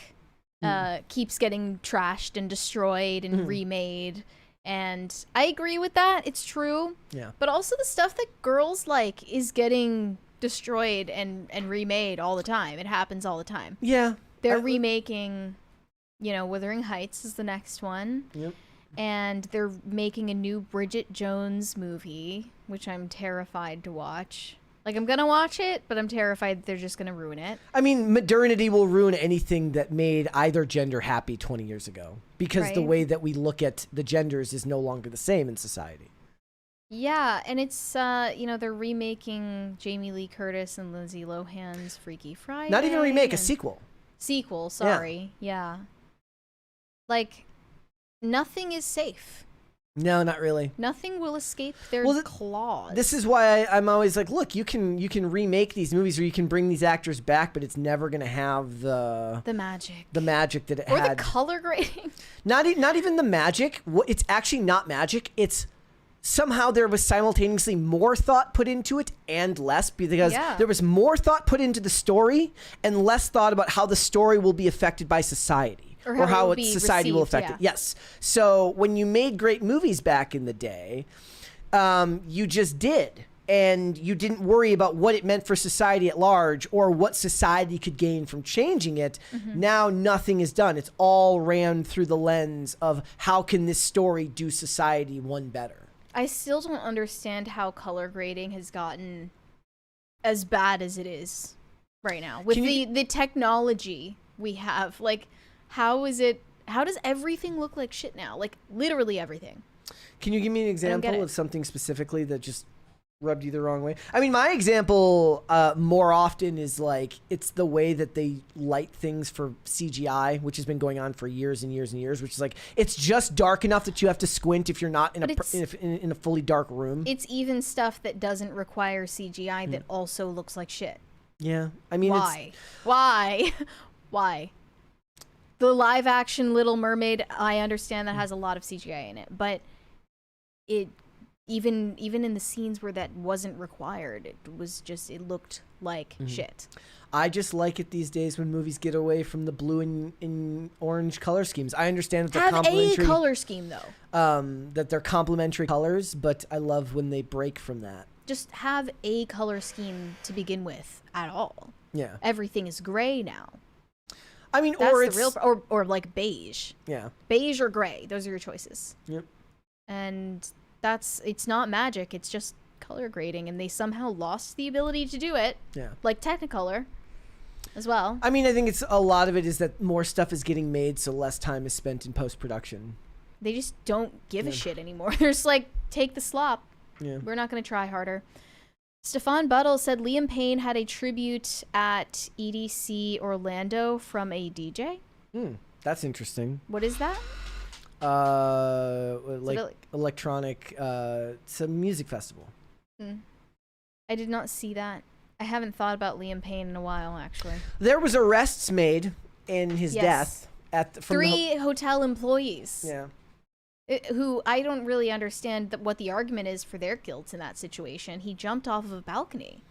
keeps getting trashed and destroyed and remade. And I agree with that. It's true. Yeah. But also the stuff that girls like is getting destroyed and remade all the time. It happens all the time. Yeah. They're remaking, Wuthering Heights is the next one. Yep. And they're making a new Bridget Jones movie, which I'm terrified to watch. Like, I'm gonna watch it, but I'm terrified they're just gonna ruin it. I mean, modernity will ruin anything that made either gender happy 20 years ago, because the Right. way that we look at the genders is no longer the same in society. Yeah, and it's, you know, they're remaking Jamie Lee Curtis and Lindsay Lohan's Freaky Friday. Not even a remake, a and- sequel. Sequel, sorry. Yeah. Like, nothing is safe. No, not really. Nothing will escape their claws. This is why I'm always like, look, you can remake these movies, or you can bring these actors back, but it's never gonna have the magic that it or had. the color grading. Not even the magic. It's actually not magic. It's somehow there was simultaneously more thought put into it and less, because there was more thought put into the story and less thought about how the story will be affected by society. Or how it will be society will received, affect it. Yes. So when you made great movies back in the day, you just did. And you didn't worry about what it meant for society at large or what society could gain from changing it. Now nothing is done. It's all ran through the lens of how can this story do society one better. I still don't understand how color grading has gotten as bad as it is right now with the technology we have. Like, how does everything look like shit now? Like, literally everything. Can you give me an get example it. of something specifically that just rubbed you the wrong way? I mean, my example more often is like, it's the way that they light things for CGI, which has been going on for years and years and years, which is like, it's just dark enough that you have to squint if you're not in a fully dark room. It's even stuff that doesn't require CGI that also looks like shit. Yeah. I mean, Why? Why? The live action Little Mermaid, I understand that has a lot of CGI in it, but it even in the scenes where that wasn't required, it looked like shit. I just like it these days when movies get away from the blue and orange color schemes. I understand that they're Have complementary. a color scheme though. That they're complementary colors, but I love when they break from that. Just have a color scheme to begin with at all. Yeah. Everything is gray now. I mean, That's or the it's real, or like beige. Yeah. Beige or gray. Those are your choices. Yep. And it's not magic. It's just color grading, and they somehow lost the ability to do it. Yeah. Like Technicolor as well. I mean, I think it's a lot of it is that more stuff is getting made, so less time is spent in post-production. They just don't give a shit anymore. They're just like, take the slop. Yeah. We're not going to try harder. Stefan Buttle said Liam Payne had a tribute at EDC Orlando from a DJ. That's interesting. What is that? Electronic, it's a music festival. I did not see that. I haven't thought about Liam Payne in a while, actually. There was arrests made in his Yes. death from 3 hotel employees. Yeah. Who I don't really understand what the argument is for their guilt in that situation. He jumped off of a balcony.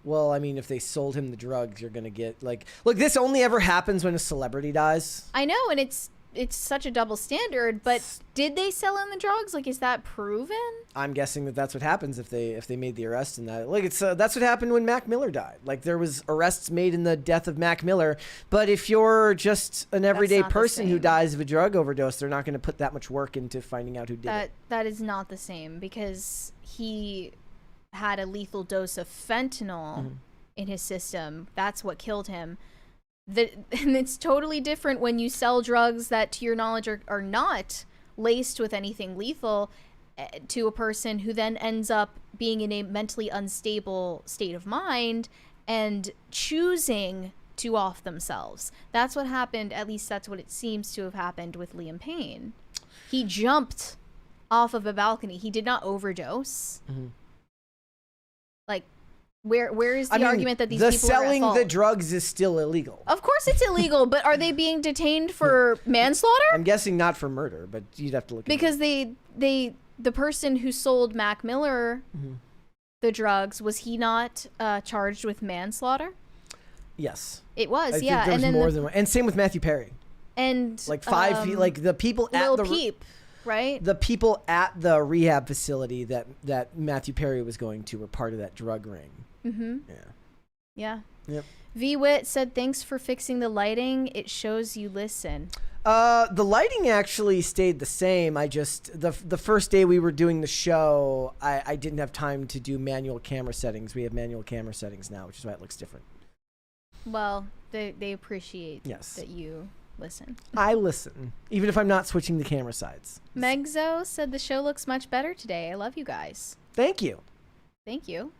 Well, I mean, if they sold him the drugs, you're gonna get like, look, this only ever happens when a celebrity dies. I know, and it's such a double standard, but did they sell him the drugs? Like, is that proven? I'm guessing that that's what happens if they made the arrest in that. Like, it's that's what happened when Mac Miller died. Like, there was arrests made in the death of Mac Miller, but if you're just an everyday not the person who same. dies of a drug overdose, they're not going to put that much work into finding out who did it. That is not the same, because he had a lethal dose of fentanyl in his system. That's what killed him. And it's totally different when you sell drugs that, to your knowledge, are not laced with anything lethal to a person who then ends up being in a mentally unstable state of mind and choosing to off themselves. That's what happened. At least that's what it seems to have happened with Liam Payne. He jumped off of a balcony. He did not overdose. Like, where is the argument that these people selling are at fault? the drugs is still illegal? Of course it's illegal, but are they being detained for manslaughter? I'm guessing not for murder, but you'd have to look into Because the person who sold Mac Miller the drugs, was he not charged with manslaughter? Yes. It was, I yeah. think there was and then more than one. And same with Matthew Perry. And Like like the people at Lil the Peep, right? the people at the rehab facility that Matthew Perry was going to were part of that drug ring. Yeah. Yep. V Wit said, "Thanks for fixing the lighting. It shows you listen." The lighting actually stayed the same. I just the first day we were doing the show, I didn't have time to do manual camera settings. We have manual camera settings now, which is why it looks different. Well, they appreciate Yes. that you listen. I listen, even if I'm not switching the camera sides. Megzo said the show looks much better today. I love you guys. Thank you. Thank you.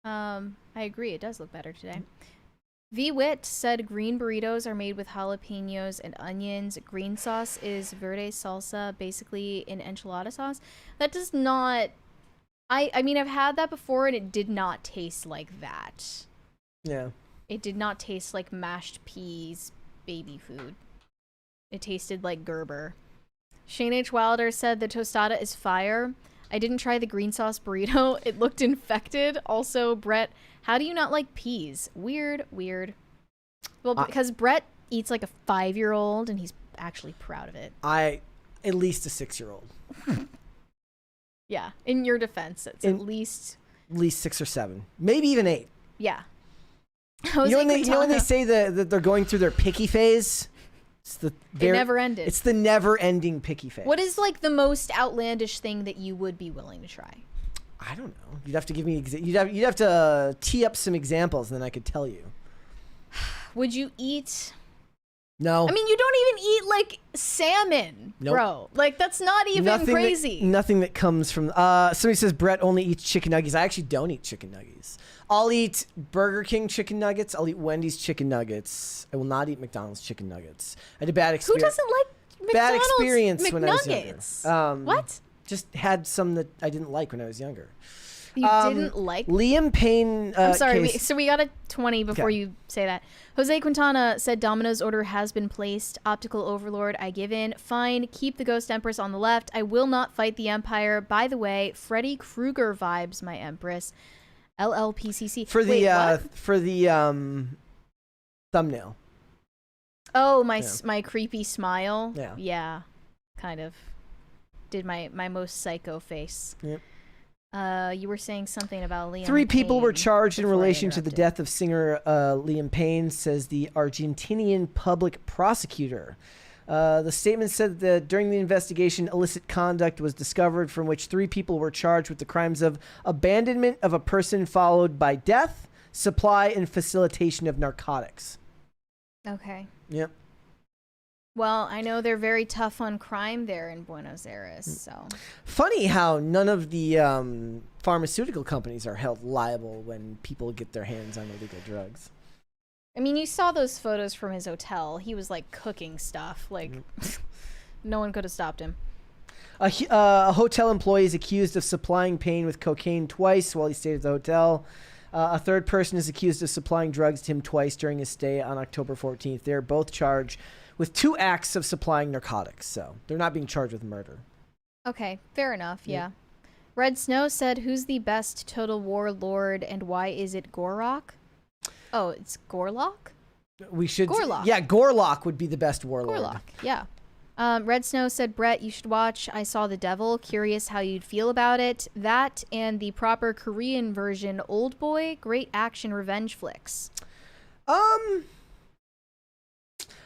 I agree. It does look better today. V-Wit said green burritos are made with jalapenos and onions. Green sauce is verde salsa, basically an enchilada sauce. That does not... I mean, I've had that before, and it did not taste like that. Yeah. It did not taste like mashed peas baby food. It tasted like Gerber. Shane H. Wilder said the tostada is fire. I didn't try the green sauce burrito. It looked infected. Also, Brett, how do you not like peas? Weird. Well, because Brett eats like a 5-year-old, and he's actually proud of it. At least a 6-year-old. Yeah, in your defense, it's at least 6 or 7, maybe even 8. Yeah. You know when they say that they're going through their picky phase? It never ended. It's the never-ending picky phase. What is like the most outlandish thing that you would be willing to try? I don't know. You'd have to give me. You'd have to tee up some examples, and then I could tell you. Would you eat? No. I mean, you don't even eat like salmon, Nope. bro. Like that's not even crazy. Nothing that comes from. Somebody says Brett only eats chicken nuggets. I actually don't eat chicken nuggets. I'll eat Burger King chicken nuggets. I'll eat Wendy's chicken nuggets. I will not eat McDonald's chicken nuggets. I had a bad experience. Who doesn't like McDonald's bad experience McNuggets? when I was younger. What? Just had some that I didn't like when I was younger. You didn't like Liam Payne. I'm sorry. So we got a 20 before Okay. you say that. Jose Quintana said Domino's order has been placed. Optical Overlord, I give in. Fine. Keep the Ghost Empress on the left. I will not fight the Empire. By the way, Freddy Krueger vibes, my Empress. LLPCC. For the thumbnail. Oh, my creepy smile. Yeah. Yeah. Kind of. Did my most psycho face. Yep. You were saying something about Liam 3 people were Payne charged in before I relation to the interrupted. death of singer Liam Payne, says the Argentinian public prosecutor. The statement said that during the investigation, illicit conduct was discovered from which 3 people were charged with the crimes of abandonment of a person followed by death, supply, and facilitation of narcotics. Okay. Yep. Well, I know they're very tough on crime there in Buenos Aires, so. Funny how none of the pharmaceutical companies are held liable when people get their hands on illegal drugs. I mean, you saw those photos from his hotel. He was like cooking stuff. Like, no one could have stopped him. A hotel employee is accused of supplying Payne with cocaine twice while he stayed at the hotel. A third person is accused of supplying drugs to him twice during his stay on October 14th. They're both charged with 2 acts of supplying narcotics, so they're not being charged with murder. Okay, fair enough, yeah. Red Snow said, who's the best Total War Lord and why is it Gorlock? Oh, it's Gorlock? We should... Gorlock. Yeah, Gorlock would be the best warlord. Gorlock, yeah. Red Snow said, Brett, you should watch I Saw the Devil. Curious how you'd feel about it. That and the proper Korean version, Old Boy. Great action revenge flicks.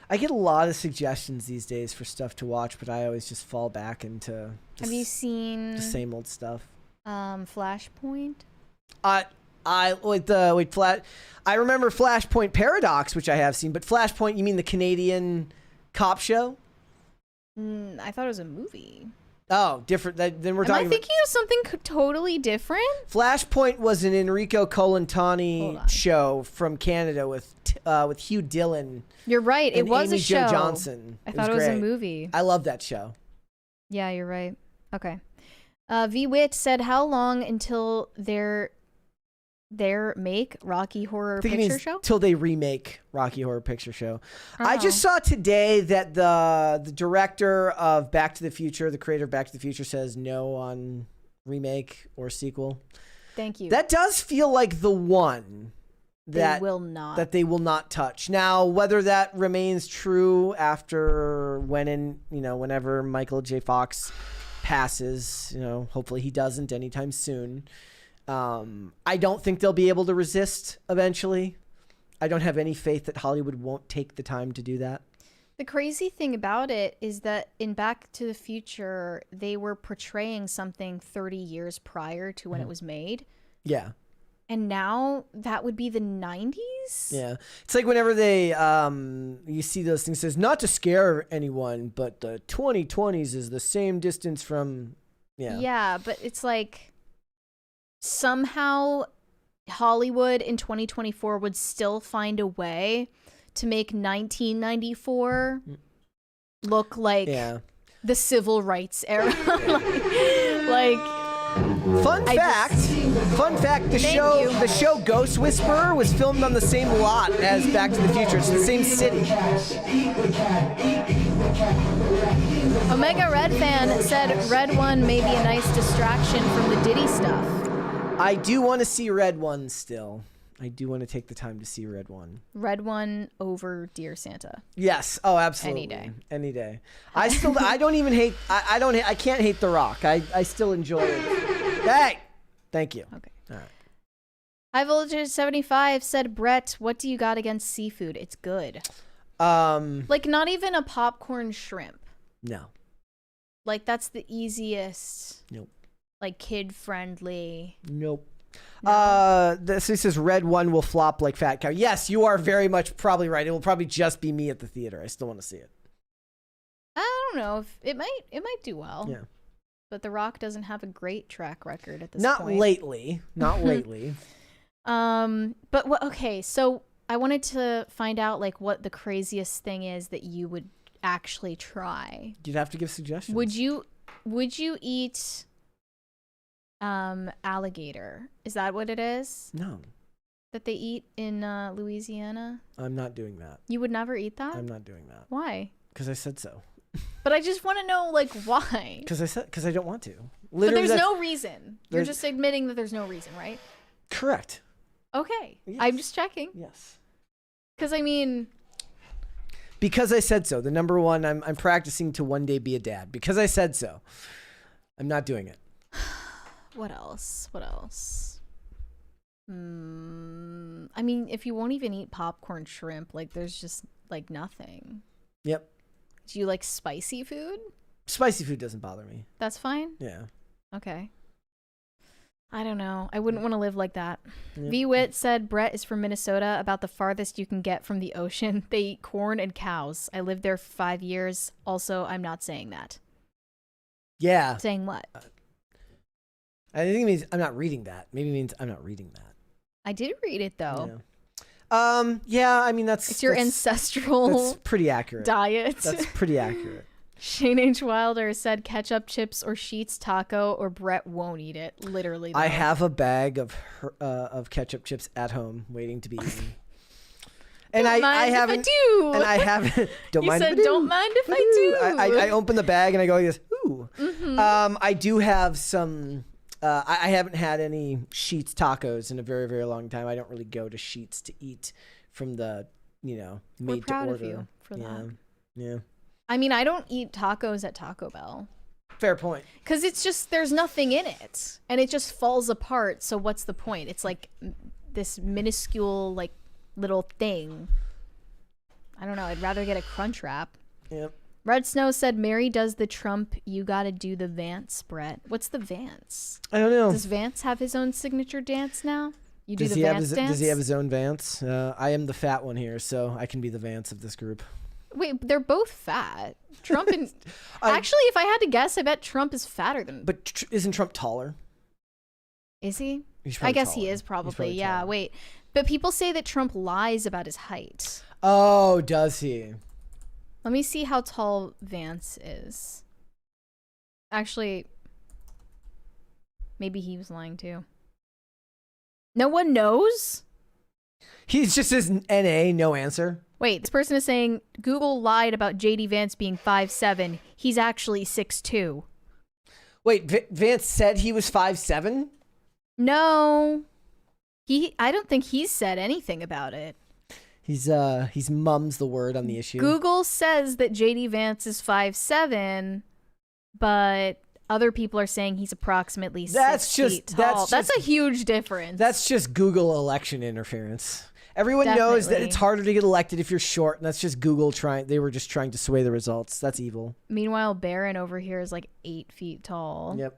I get a lot of suggestions these days for stuff to watch, but I always just fall back into Have you seen the same old stuff. Flashpoint? I remember Flashpoint Paradox, which I have seen, but Flashpoint, you mean the Canadian cop show? I thought it was a movie. Oh, different. Then we're Am talking I thinking of something totally different? Flashpoint was an Enrico Colantani show from Canada with Hugh Dillon. You're right. It and was Amy a show. Jo Johnson. I thought it was a great. movie. I love that show. Yeah, you're right. Okay. V-Wit said, how long until their make Rocky Horror Picture Show? Till they remake Rocky Horror Picture Show. I just saw today that the director of Back to the Future, the creator of Back to the Future, says no on remake or sequel. Thank you. That does feel like the one that they will not touch. Now, whether that remains true after whenever Michael J. Fox passes, hopefully he doesn't anytime soon. I don't think they'll be able to resist eventually. I don't have any faith that Hollywood won't take the time to do that. The crazy thing about it is that in Back to the Future, they were portraying something 30 years prior to when it was made. Yeah. And now that would be the 90s? Yeah. It's like whenever they, you see those things, says not to scare anyone, but the 2020s is the same distance from, Yeah, but it's like somehow Hollywood in 2024 would still find a way to make 1994 look like the civil rights era. like Fun fact, the show Ghost Whisperer was filmed on the same lot as Back to the Future. It's the same city. Omega Red fan said Red One may be a nice distraction from the Diddy stuff. I do want to see Red One still. I do want to take the time to see Red One. Red One over Dear Santa. Yes. Oh, absolutely. Any day. Any day. I can't hate The Rock. I still enjoy it. Hey, thank you. Okay. All right. High Voltage 75 said, Brett, what do you got against seafood? It's good. Like not even a popcorn shrimp. No. Like that's the easiest. Nope. Like kid friendly. Nope. This says Red One will flop like Fat Cow. Yes, you are very much probably right. It will probably just be me at the theater. I still want to see it. I don't know if it might do well. Yeah. But The Rock doesn't have a great track record at this point. Not lately. But what? Okay, so I wanted to find out like what the craziest thing is that you would actually try. You'd have to give suggestions. Would you eat alligator? Is that what it is? No. That they eat in Louisiana? I'm not doing that. You would never eat that? I'm not doing that. Why? Because I said so. But I just want to know, like, why? Because I don't want to. Literally, but there's no reason. You're just admitting that there's no reason, right? Correct. Okay. Yes. I'm just checking. Yes. Because, I mean... Because I said so. The number one, I'm practicing to one day be a dad. Because I said so. I'm not doing it. What else? I mean, if you won't even eat popcorn shrimp, like, there's just, like, nothing. Yep. Do you like spicy food? Spicy food doesn't bother me. That's fine? Yeah. Okay. I don't know. I wouldn't want to live like that. Yep. V-Wit said Brett is from Minnesota, about the farthest you can get from the ocean. They eat corn and cows. I lived there for 5 years. Also, I'm not saying that. Yeah. Saying what? I think it means I'm not reading that. Maybe it means I'm not reading that. I did read it, though. Yeah. Yeah, I mean, it's your ancestral that's pretty accurate. Diet. That's pretty accurate. Shane H. Wilder said ketchup, chips, or Sheets taco, or Brett won't eat it. Literally, though. I have a bag of ketchup chips at home waiting to be eaten. And I haven't. And I haven't. Don't you mind said if I do. Don't mind if I do. I open the bag and I go like this. Ooh. Mm-hmm. I do have some. I haven't had any Sheets tacos in a very, very long time. I don't really go to Sheets to eat from the, made We're proud to order. of you for that. Yeah. I mean, I don't eat tacos at Taco Bell. Fair point. Because it's just, there's nothing in it. And it just falls apart. So what's the point? It's like this minuscule, like, little thing. I don't know. I'd rather get a Crunch Wrap. Yep. Red Snow said, Mary does the Trump, you gotta do the Vance, Brett. What's the Vance? I don't know. Does Vance have his own signature dance now? You do Does the Vance dance? Does he have his own Vance? I am the fat one here, so I can be the Vance of this group. Wait, they're both fat. Trump and... Actually, if I had to guess, I bet Trump is fatter than... But isn't Trump taller? Is he? I guess he is probably. Yeah, taller. Wait. But people say that Trump lies about his height. Oh, does he? Let me see how tall Vance is. Actually, maybe he was lying too. No one knows? He's just his NA, no answer. Wait, this person is saying Google lied about JD Vance being 5'7". He's actually 6'2". Wait, Vance said he was 5'7"? No. I don't think he's said anything about it. He's mums the word on the issue. Google says that JD Vance is 5'7", but other people are saying he's approximately 6 feet tall. That's a huge difference. That's just Google election interference. Everyone knows that Definitely. it's harder to get elected if you're short, and that's just Google trying. They were just trying to sway the results. That's evil. Meanwhile, Barron over here is like 8 feet tall. Yep.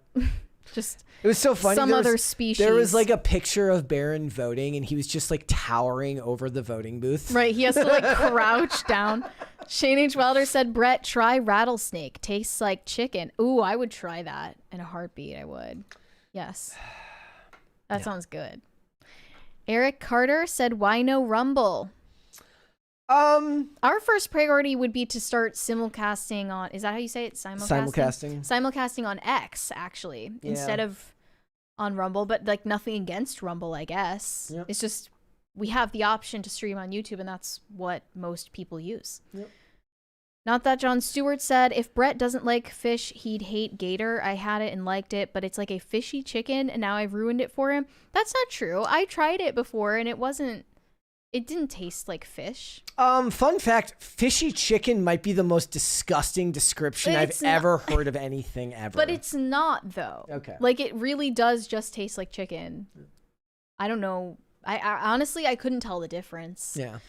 Just It was so funny. some There other was- species. There was like a picture of Barron voting, and he was just like towering over the voting booth. Right, he has to like crouch down. Shane H. Wilder said, Brett, try rattlesnake. Tastes like chicken. Ooh, I would try that in a heartbeat. I would. Yes. That sounds good. Eric Carter said, why no Rumble? Our first priority would be to start simulcasting on, is that how you say it? Simulcasting. Simulcasting on X, actually, instead of on Rumble, but like nothing against Rumble, I guess. Yep. It's just, we have the option to stream on YouTube, and that's what most people use. Yep. Not that John Stewart said, if Brett doesn't like fish, he'd hate gator. I had it and liked it, but it's like a fishy chicken, and now I've ruined it for him. That's not true. I tried it before, and it didn't taste like fish. Fun fact, fishy chicken might be the most disgusting description I've ever heard of anything ever. But it's not, though. Okay. Like, it really does just taste like chicken. I don't know. I honestly, I couldn't tell the difference. Yeah.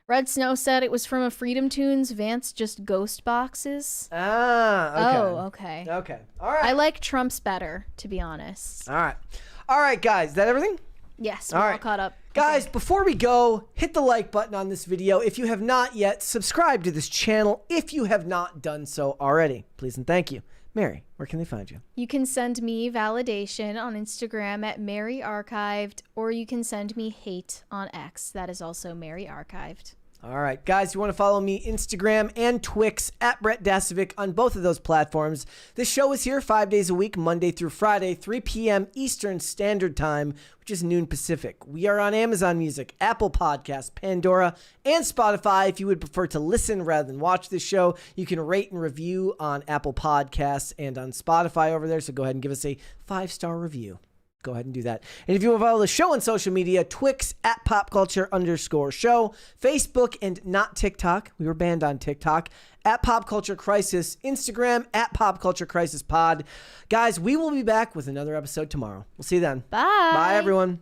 Red Snow said it was from a Freedom Tunes. Vance just ghost boxes. Ah, okay. Oh, okay. Okay. All right. I like Trump's better, to be honest. All right. All right, guys. Is that everything? Yes, we're all caught up. Guys, before we go, hit the like button on this video. If you have not yet, subscribe to this channel if you have not done so already. Please and thank you. Mary, where can they find you? You can send me validation on Instagram at Mary Archived, or you can send me hate on X. That is also Mary Archived. All right, guys, you want to follow me Instagram and Twix at Brett Dasovic on both of those platforms. This show is here 5 days a week, Monday through Friday, 3 p.m. Eastern Standard Time, which is noon Pacific. We are on Amazon Music, Apple Podcasts, Pandora, and Spotify. If you would prefer to listen rather than watch this show, you can rate and review on Apple Podcasts and on Spotify over there, so go ahead and give us a 5-star review. Go ahead and do that. And if you want to follow the show on social media, Twix at popculture_show, Facebook and not TikTok. We were banned on TikTok. At Pop Culture Crisis, Instagram at Pop Culture Crisis Pod. Guys, we will be back with another episode tomorrow. We'll see you then. Bye. Bye, everyone.